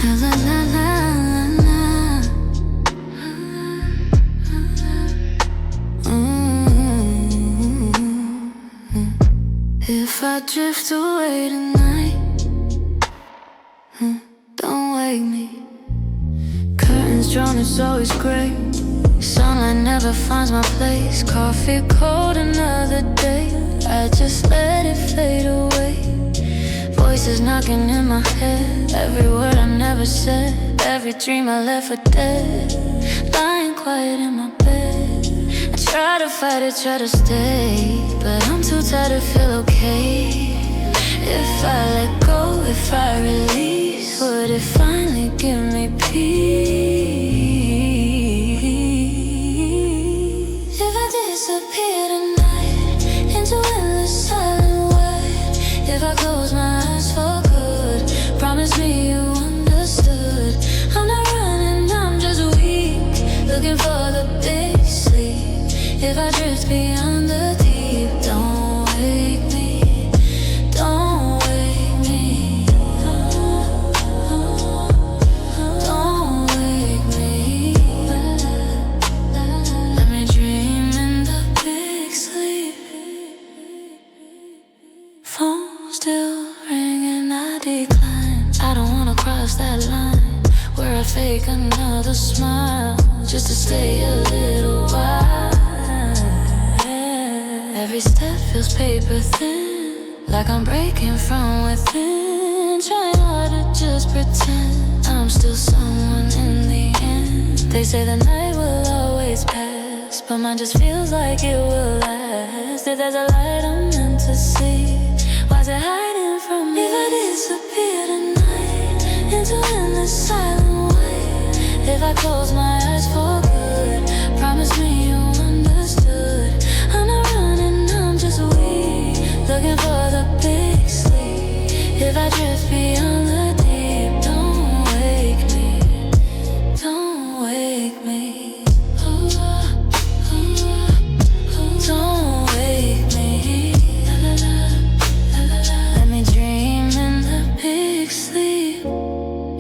La, la, la, la, la. If I drift away tonight, don't wake me. Curtains drawn, it's always gray. Sunlight never finds my place. Coffee cold, another day. I just let it fade away. Voices knocking in my head, every word I never said, every dream I left for dead. Lying quiet in my bed, I Try to fight it, try to stay, but I'm too tired to feel okay. If I let go, if I release, would it finally give me peace? If I disappear tonight into endless silent white, if I close my eyes for good, promise me you understood. I'm not running, I'm just weak, looking for the big sleep. If I drift beyond the deep, don't wake me, don't wake me, don't wake me. Let me dream in the big sleep. Phone still ringing, I decline. I don't wanna cross that line where I fake another smile just to stay a little while. Every step feels paper thin, like I'm breaking from within, trying hard to just pretend I'm still someone in the end. They say the night will always pass, but mine just feels like it will last. If there's a light I'm meant to see, why's it hiding from me? If I disappear tonight into endless silent white, if I close my eyes for good, promise me you understood. I'm not running, I'm just weak, looking for the big sleep. If I drift beyond the deep, don't wake me, don't wake me. Don't wake me. Let me dream in the big sleep.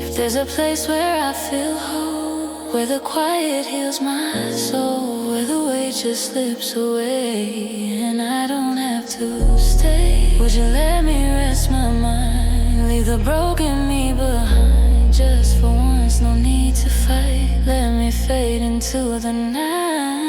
If there's a place where I feel whole, where the quiet heals my soul, where the weight just slips away and I don't have to stay, would you let me rest my mind, leave the broken me behind? Just for once, no need to fight, let me fade into the night.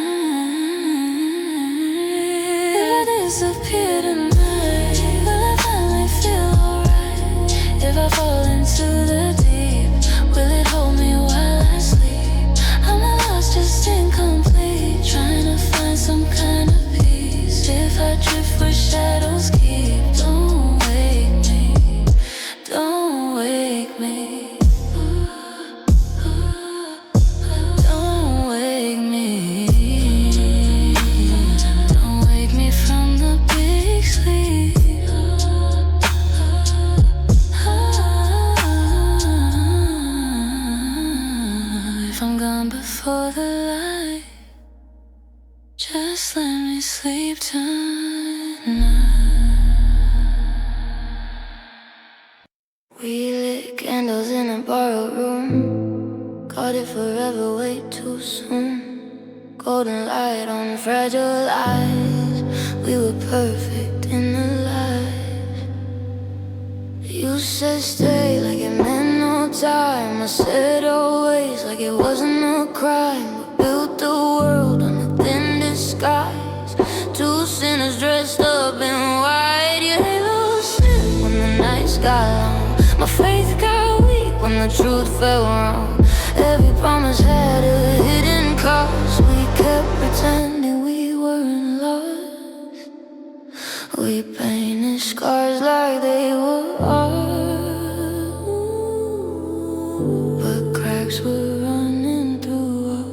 If I disappear tonight, will I finally feel alright? If I fall into the deep, will it hold me while I sleep? I'm not lost, just incomplete, trying to find some kind of peace. If I drift where shadows keep, don't wake me, don't wake me. Don't wake me, don't wake me from the big sleep. If I'm gone before the light, just let me sleep tonight. We lit candles in a borrowed room, caught it forever way too soon. Golden light on fragile eyes, we were perfect in the light. You said stay like it meant no time, I said always like it wasn't a crime. We built the world on a thin disguise, two sinners dressed up in white. Your halo slid when the nights got long, my faith got weak when the truth felt wrong. Every promise had a hidden cost, we kept pretending we weren't lost. We painted scars like they were art, but cracks were running through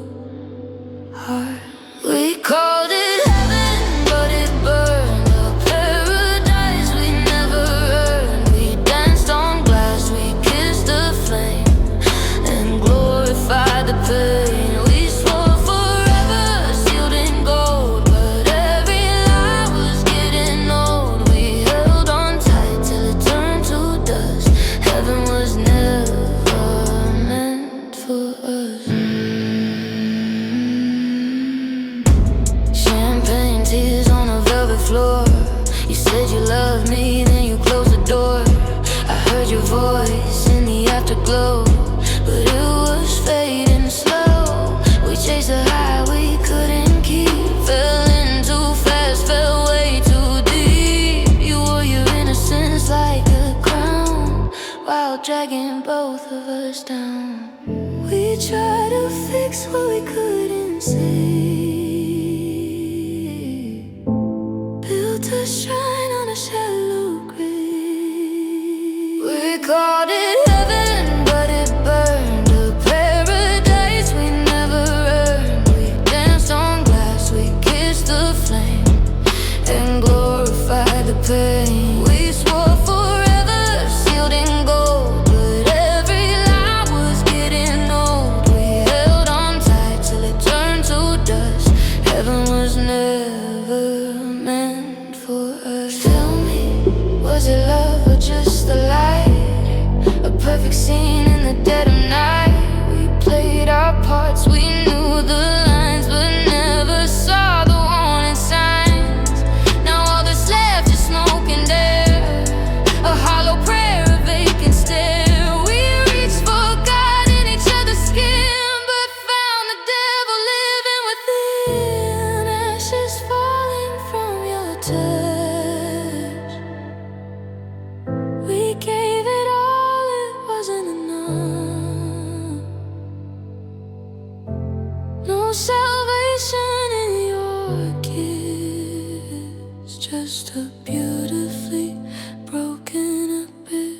our heart. We called it heaven, but it burned. A paradise we never earned. We danced on glass, we kissed the flame and glorified the pain. We swore forever, sealed in gold, but every lie was getting old. We held on tight till it turned to dust. Heaven was never meant for us. Champagne tears on a velvet floor. You said you loved me, then you closed the door. I heard your voice in the afterglow, but it was fading slow. We chased a high we couldn't keep, fell in too fast, fell way too deep. You wore your innocence like a crown, while dragging both of us down. We tried to fix what we couldn't see. shrine on a shallow grave. We called it heaven, but it burned. A paradise we never earned. We danced on glass, we kissed the flame and glorified the pain. We swore forever, sealed in gold, but every lie was getting old. We held on tight till it turned to dust. Heaven was never meant for us. Tell me, was it love or just a light? A perfect scene in the dead of night. We played our parts, we knew the lines, but never saw the warning signs. Now all that's left is smoke and air, a hollow prayer, a vacant stare. We reached for God in each other's skin, but found the devil living within. Ashes falling from your touch. We gave it all, it wasn't enough. No salvation in your kiss, just a beautifully broken abyss.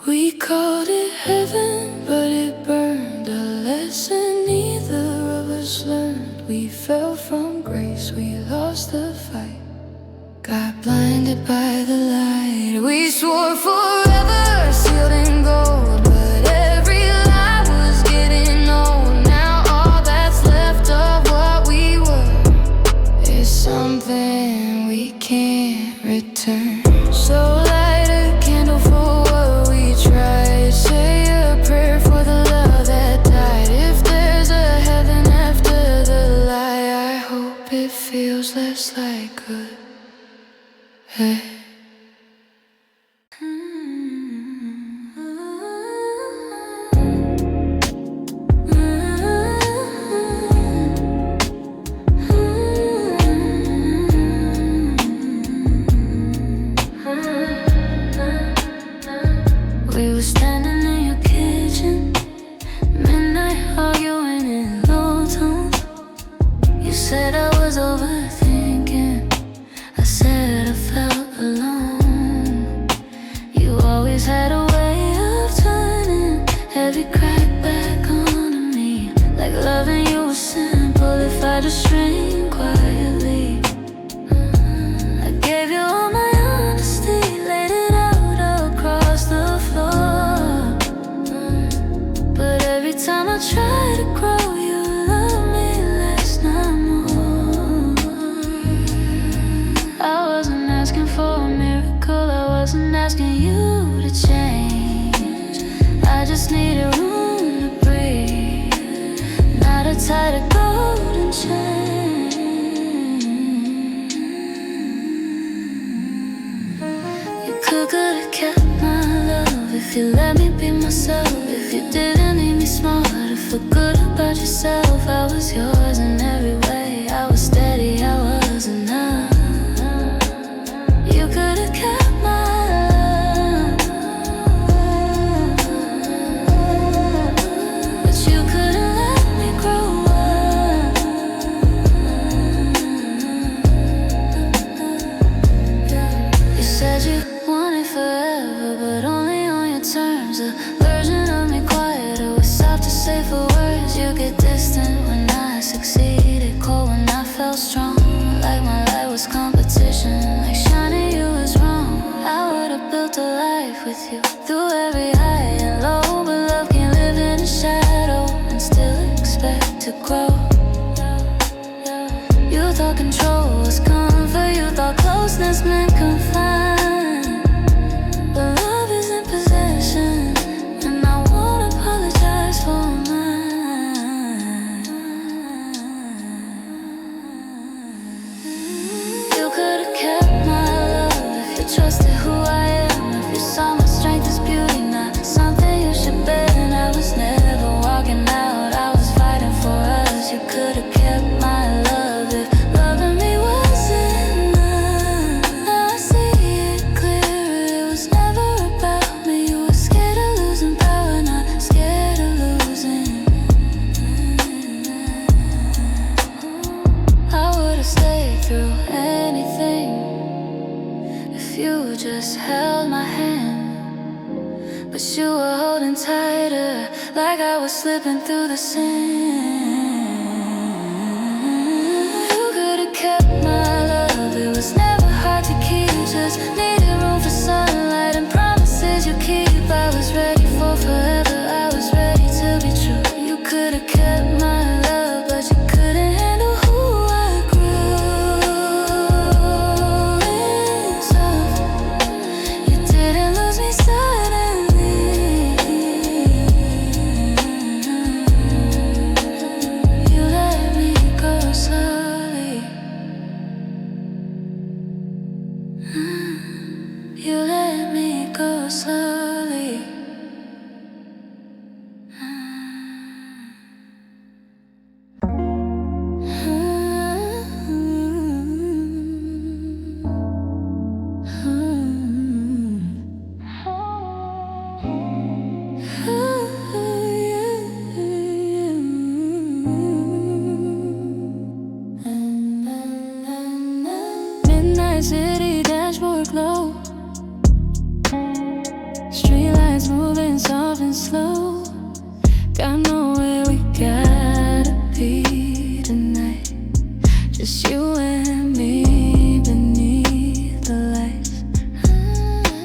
We called it heaven, but it burned. A lesson neither of us learned. We fell from grace, we lost the fight, got blinded by the light. We swore forever, sealed in gold, but every lie was getting old. Now all that's left of what we were is something we can't return. So light a candle for what we tried. Say a prayer for the love that died. If there's a heaven after the lie, I hope it feels less like good. Hey. We were standing in your kitchen, midnight arguing in low tones. You said I was overthinking, I said I felt alone. You always had a way of turning every crack back onto me, like loving you was simple if I just shrink quietly. I gave you all my honesty, laid it out across the floor. But every time I try to grow, you love me less, not more. I wasn't asking for a miracle, I wasn't asking you to change. I just needed room to breathe, not a tie to golden chain. You could've kept my love if you let me be myself. If you didn't need me smart or feel good about yourself, I was yours in every way. I was steady, I was enough. You could've kept my love, but you couldn't let me grow up. You said you wanted forever, but only on your terms. A version of me quieter with softer, safer words. You get distant when I succeeded, cold when I felt strong, like my life was competition, like shining you was wrong. I would've built a life with you through every high and low, but love can't live in the shadow and still expect to grow. You thought control was comfort, you thought closeness meant confined, but love isn't possession, and I won't apologize for mine. You could've kept my love if you trusted who I am, if you saw my strength as beauty, not something you should bear. And I was never walking out, I was fighting for us. You could've kept my love if loving me wasn't enough. Now I see it clearer, it was never about me. You were scared of losing power, not scared of losing. I would've stayed through anything just held my hand, but you were holding tighter, like I was slipping through the sand. You could've kept my love, it was never hard to keep. Just needed room for sunlight and promises you keep. I was ready for forever, I was ready to be true. You could've kept my love, but you couldn't handle who I grew inside. You didn't lose me suddenly. You let me go slowly. You let me go slowly. Midnight city dashboard glow, streetlights moving soft and slow. Got nowhere we gotta be tonight, just you and me beneath the lights.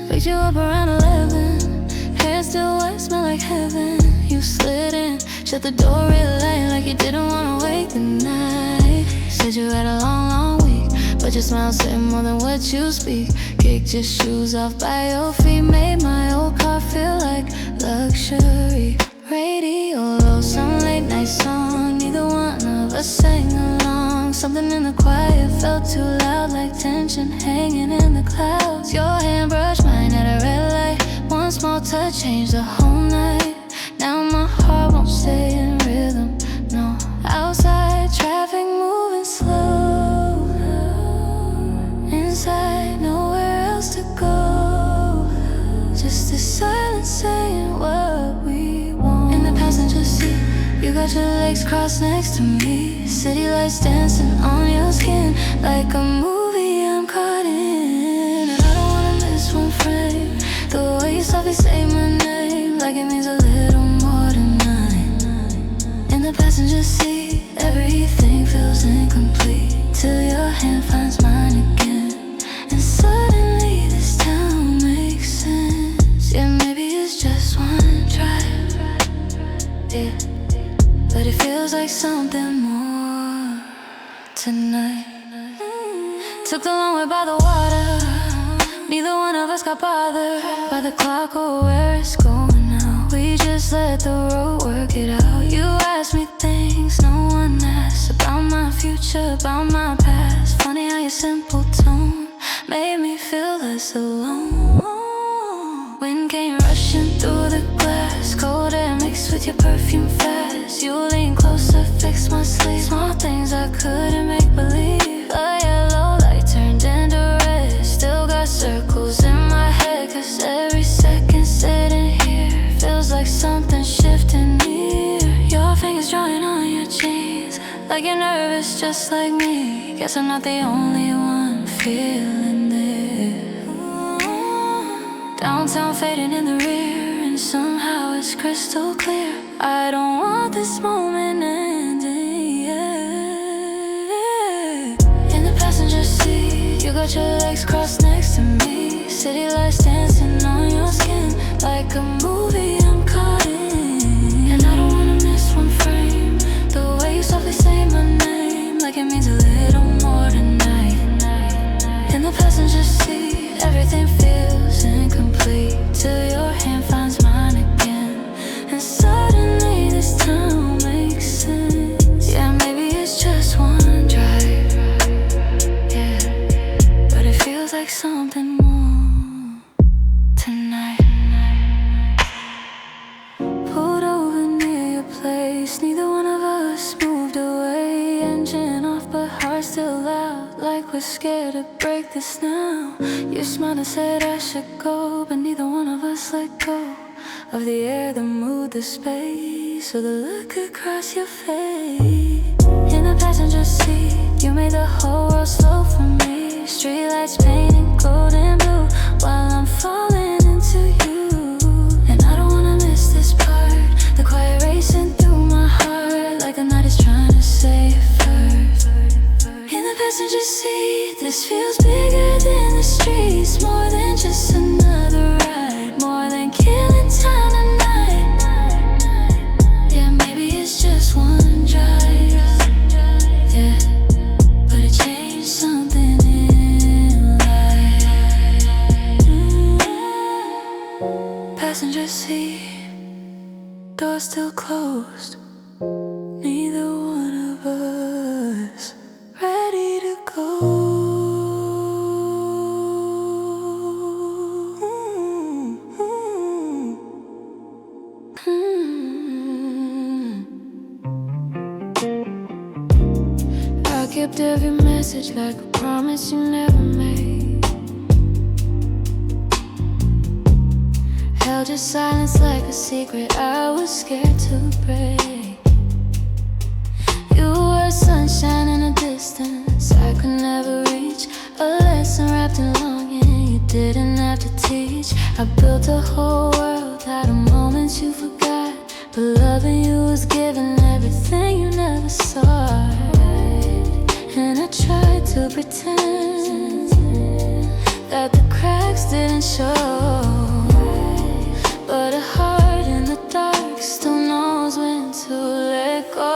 Picked you up around 11, hair still wet, smell like heaven. You slid in, shut the door real light, like you didn't wanna wake the night. Said you had a long, long week, but your smile said more than what you speak. Kicked your shoes off by your feet, made my old car feel like luxury. Radio low, some late night song, neither one of us sang along. Something in the quiet felt too loud, like tension hanging in the clouds. Your hand brushed mine at a red light, one small touch changed the whole night. Now my heart won't stay in rhythm, no. Outside, traffic moving slow. Inside, nowhere else to go. Just the silence saying what we want. In the passenger seat, you got your legs crossed next to me. City lights dancing on your skin, like a movie I'm caught in. And I don't wanna miss one frame, the way you softly say my name, like it means a little more tonight. In the passenger seat, everything feels incomplete till your hand finds mine again. And suddenly this town makes sense. Yeah, maybe it's just one drive, yeah, but it feels like something more tonight. Took the long way by the water, neither one of us got bothered by the clock or where it's going now. We just let the road work it out. You asked me things no one asked, about my future, about my past. Funny how your simple tone made me feel less alone. Wind came rushing through the glass, cold air mixed with your perfume fast. You leaned closer, fixed my sleeve, small things I couldn't make believe. A yellow light turned into red, still got circles in my head, 'cause every second sitting here feels like something shifting near. Your fingers drawing on your jeans, like you're nervous just like me. Guess I'm not the only one feeling this. Downtown fading in the rear, and somehow it's crystal clear. I don't want this moment ending, yeah. In the passenger seat, you got your legs crossed next to me. City lights dancing on your skin, like a movie I'm caught in. And I don't wanna miss one frame, the way you softly say my name, like it means a little more tonight. In the passenger seat, everything feels incomplete till your hand finds mine again. And suddenly this town makes sense. Yeah, maybe it's just one drive, yeah, but it feels like something more tonight. Pulled over near your place, neither one of us moved away. Engine off but heart still loud, like we're scared to break this now. You smiled and said I should go, but neither one of us let go of the air, the mood, the space, or the look across your face. In the passenger seat, you made the whole world slow for me. Streetlights painted gold and blue, while Passenger seat, this feels bigger than the streets. More than just another ride, more than killing time tonight. Yeah, maybe it's just one drive. Yeah, but it changed something in life. Passenger seat, door still closed. Neither one of us ready to go. I kept every message like a promise you never made. Held your silence like a secret I was scared to break. You were sunshine in a distance I could never reach, a lesson wrapped in longing you didn't have to teach. I built a whole world out of moments you forgot, but loving you was giving everything you never saw. And I tried to pretend that the cracks didn't show, but a heart in the dark still knows when to let go.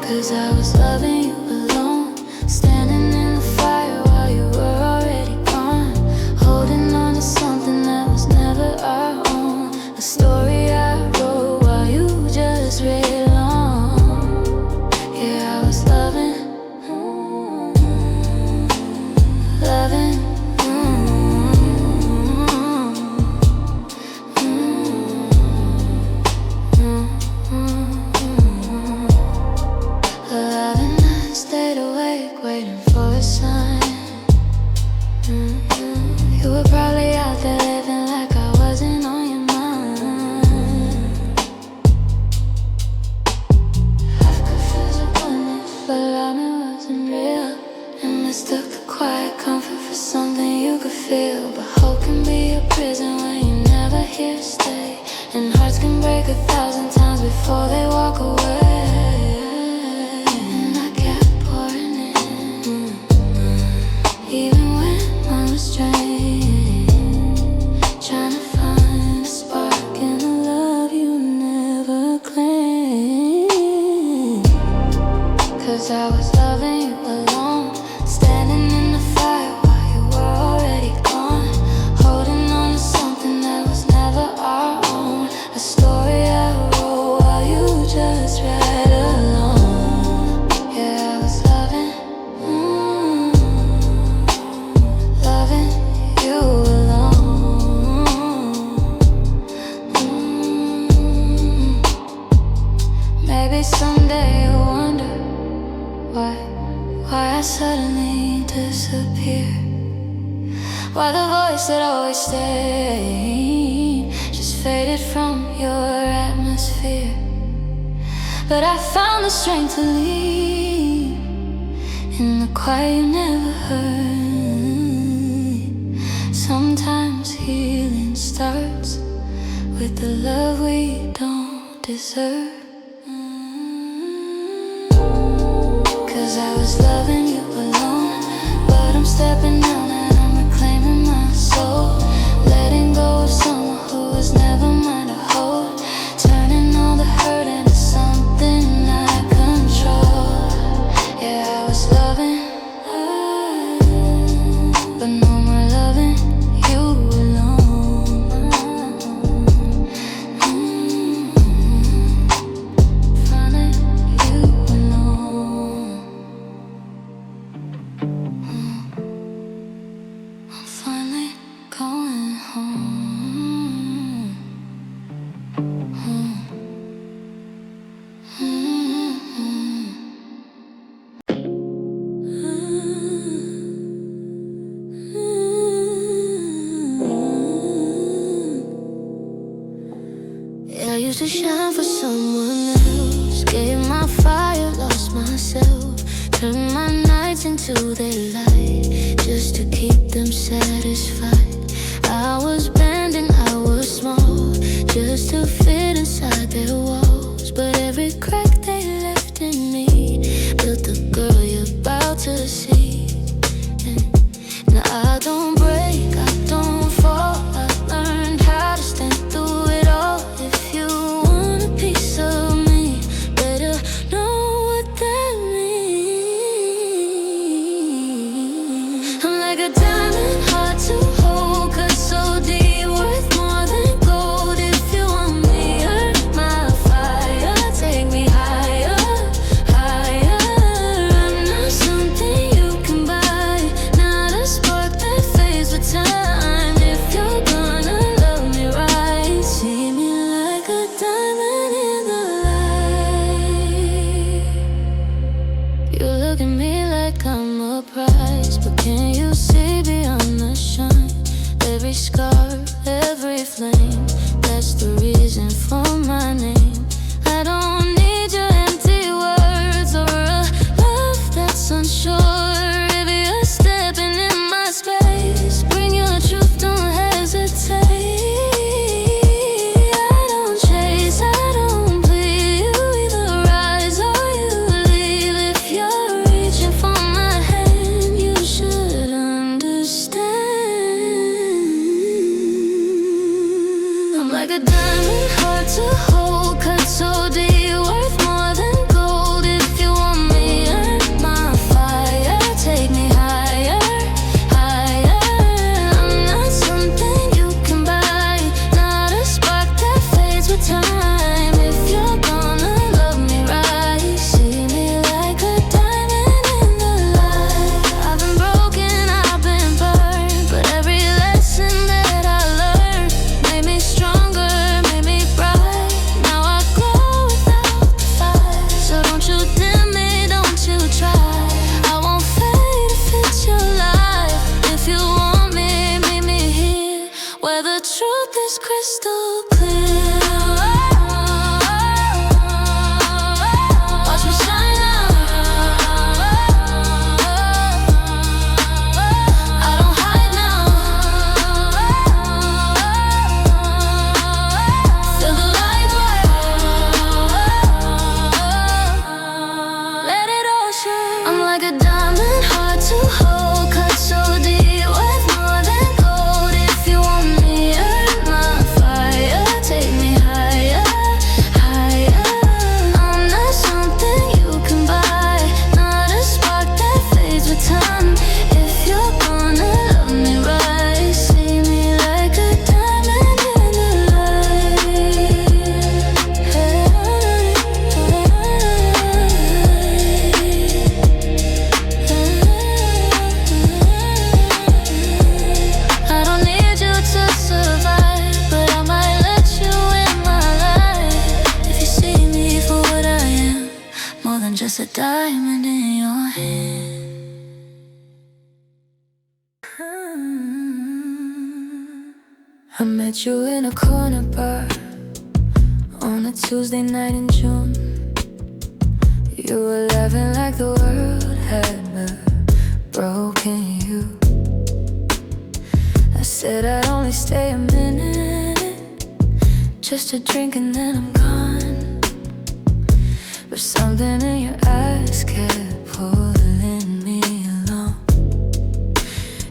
'Cause I was loving you alone, standing in the fire while you were already gone, holding on to something that was never our own, a story I wrote while you just read along. Yeah, I was loving, loving. Stayed awake waiting for a sign. You were probably out there living like I wasn't on your mind. Life could feel so blended, but love me wasn't real, and mistook the quiet comfort for something you could feel. But hope can be a prison when you never here to stay, and hearts can break 1,000 times before they walk away. Even when I was drained, trying to find a spark in the love you never claimed. 'Cause I was loving you alone, standing in the fire while you were already gone, holding on to something that was never our own, a story I wrote while you just read along. Yeah, I was loving, loving you alone. Maybe someday you'll wonder why I suddenly disappear, why the voice that always stayed just faded from your atmosphere. But I found the strength to leave in the quiet you never heard. Sometimes healing starts with the love we don't deserve. 'Cause I was loving you alone, but I'm stepping out and I'm reclaiming my soul, letting go of someone who was never mine to hold, turning all the hurt into something I control. Yeah, I was loving, but no more loving you alone. Finding you alone. I'm finally going home. Yeah, I used to shine for someone else, gave my fire, lost myself, turned my nights into their light, just to keep them satisfied. I was bending, I was small, just to fit inside their walls, but every crack they left in me built a like a diamond, hard to hold, cut so deep, worth more than gold. If you want me, earn my fire, take me higher, higher. I'm not something you can buy, not a spark that fades with time. If you're gonna love me right, see me like a diamond in the light. You look at me like I'm a prize, but can you see beyond the shine? Every scar, every flame, that's the reason for my name. I don't need your empty words or a love that's unsure. If you're stepping in my space, bring your truth, don't hesitate. I don't chase, I don't plead. You either rise or you leave. If you're reaching for my hand, you should understand. I'm like a diamond, hard to hold, cut so deep, worth more than gold. If you want me, earn my fire, take me higher, higher. I'm not something you can buy, not a spark that fades with time. If you're gonna love me right, see me like a diamond in the light. I've been broken, I've been burned, but every lesson that I learned made me stronger, made me bright. Now I glow without the fight. So don't you dim me, don't you try. I won't fade if it's your life. If you want me, meet me here, where the truth is crystal clear. Watch me shine now. I don't hide now. Feel the light bright. Let it all shine. I'm like a diamond, hard to hold, cut so deep, worth more than gold. If you want me, earn my fire, take me higher, higher. I'm not something you can buy, not a spark that fades with time. If you're gonna love me right, see me like a diamond in the light. I don't need you to survive, but I might let you in my life. If you see me for what I am, more than just a diamond in your hand. I met you in a corner bar on a Tuesday night in June. You were laughing like the world had broken you. I said I'd only stay a minute, just a drink and then I'm gone. But something in your eyes kept pulling me along.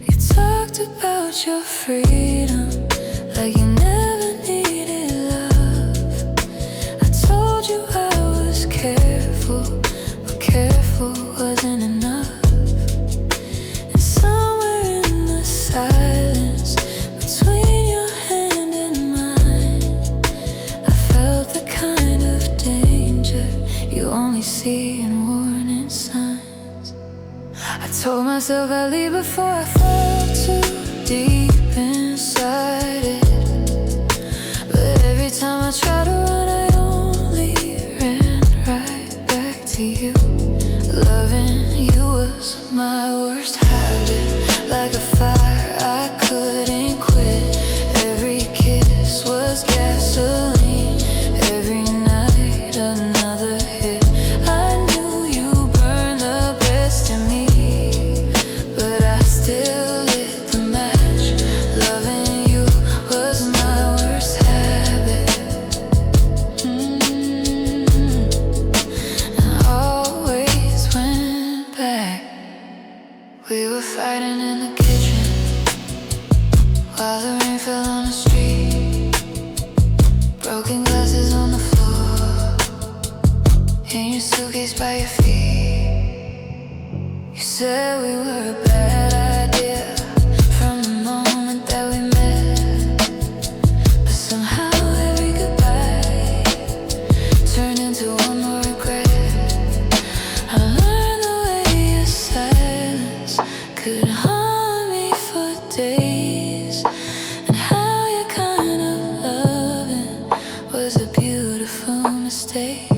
You talked about your freedom like you never needed love. I told you I was careful, but careful wasn't enough. And somewhere in the silence between your hand and mine, I felt the kind of danger you only see in warning signs. I told myself I'd leave before I fell too deep inside it. But every time I tried to run, I only ran right back to you. Loving you was my worst habit, like a fire I couldn't quit. Every kiss was gasoline, every night another hit. I knew you burned the best in me, but I still lit the match. Loving you was my worst habit. And I always went back. We were fighting in the kitchen while the rain fell on the street. Broken glasses on the floor, and your suitcase by your feet. You said we were a bad idea, could haunt me for days. And how your kind of loving was a beautiful mistake.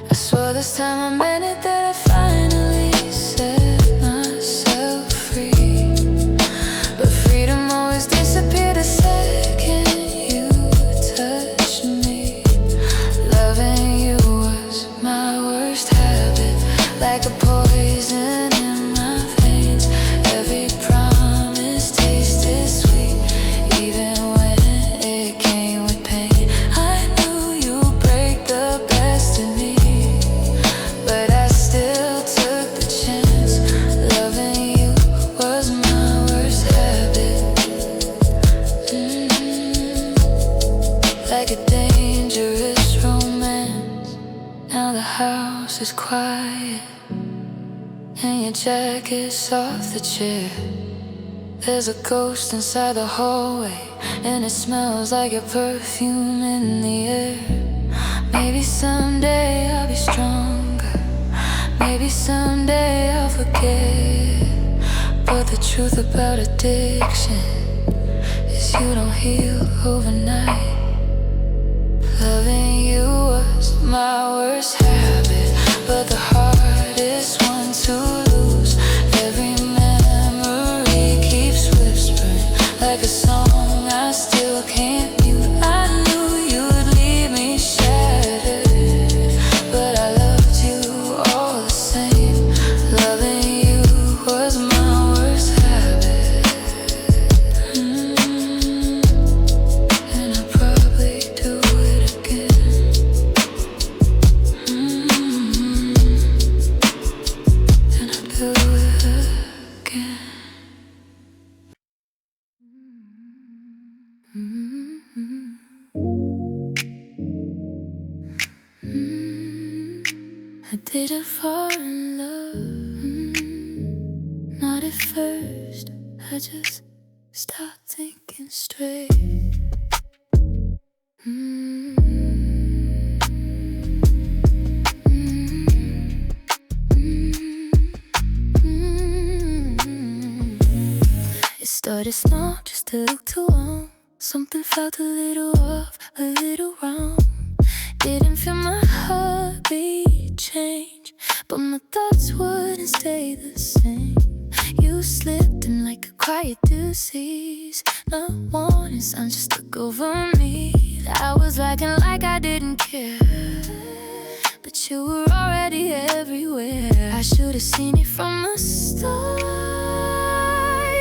I swore this time I meant it, that I finally set myself free. But freedom always disappeared the second you touched me. Loving you was my worst habit, like a poison in my veins. Every promise tasted sweet, even when it came with pain. I knew you'd break the best of me, but I still took the chance. Loving you was my worst habit. Like a dangerous romance. Now the house is quiet and your jacket's off the chair. There's a ghost inside the hallway, and it smells like your perfume in the air. Maybe someday I'll be stronger, maybe someday I'll forget. But the truth about addiction is you don't heal overnight. Loving you was my worst habit, but the hardest one to lose. Every memory keeps whispering like a song I still can't mute. I knew you'd leave me shattered, but I loved you all the same. Loving you was my worst habit. And I'll probably do it again. And I'll do it again. I didn't fall in love, not at first. I just stopped thinking straight. It started small, just a little too long. Something felt a little off, a little wrong. Didn't feel my heartbeat change, but my thoughts wouldn't stay the same. You slipped in like a quiet disease. No warning signs just took over me. I was acting like I didn't care, but you were already everywhere. I should have seen it from the start.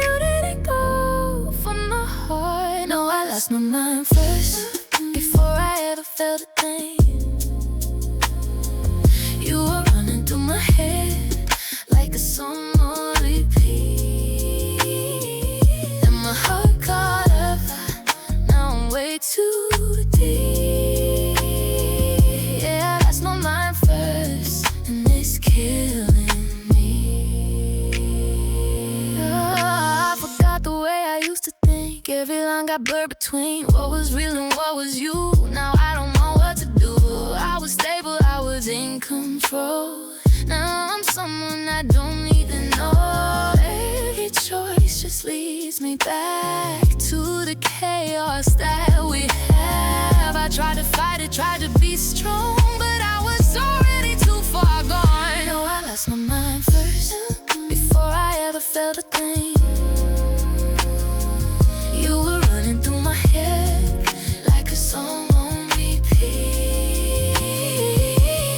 You didn't go from the heart. No, I lost my mind first, before I ever felt a thing. You were running through my head like a song on repeat, and my heart caught up. Now I'm way too deep. Yeah, I lost my mind first, and it's killing me. Oh, I forgot the way I used to think. Every line got blurred between what was real and what was you. Now I don't know what to do. I was stable, I was in control. Now I'm someone I don't even know. Every choice just leads me back to the chaos that we have. I tried to fight it, tried to be strong, but I was already too far gone. No, I lost my mind first, before I ever felt a thing. You were running through my head like a song on repeat,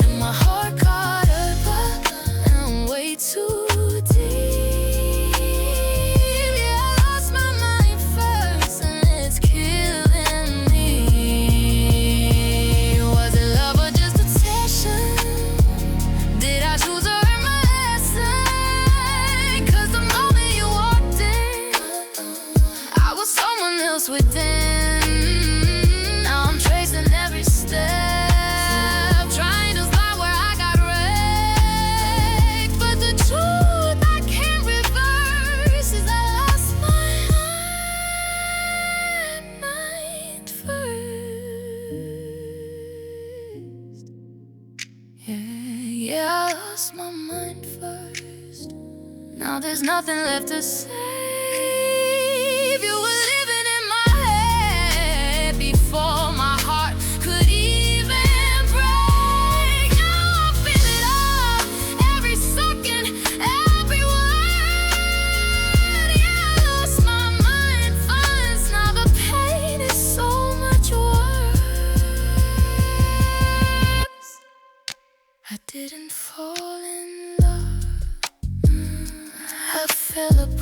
and my heart caught up, and I'm way too deep. Yeah, I lost my mind first, and it's killing me. Was it love or just obsession? Did I choose to learn my lesson? 'Cause the moment you there's nothing left to save. You were living in my head before my heart could even break. Now I feel it all, every second, every word. Yeah, I lost my mind once, now the pain is so much worse. I didn't fall in love, I fell apart.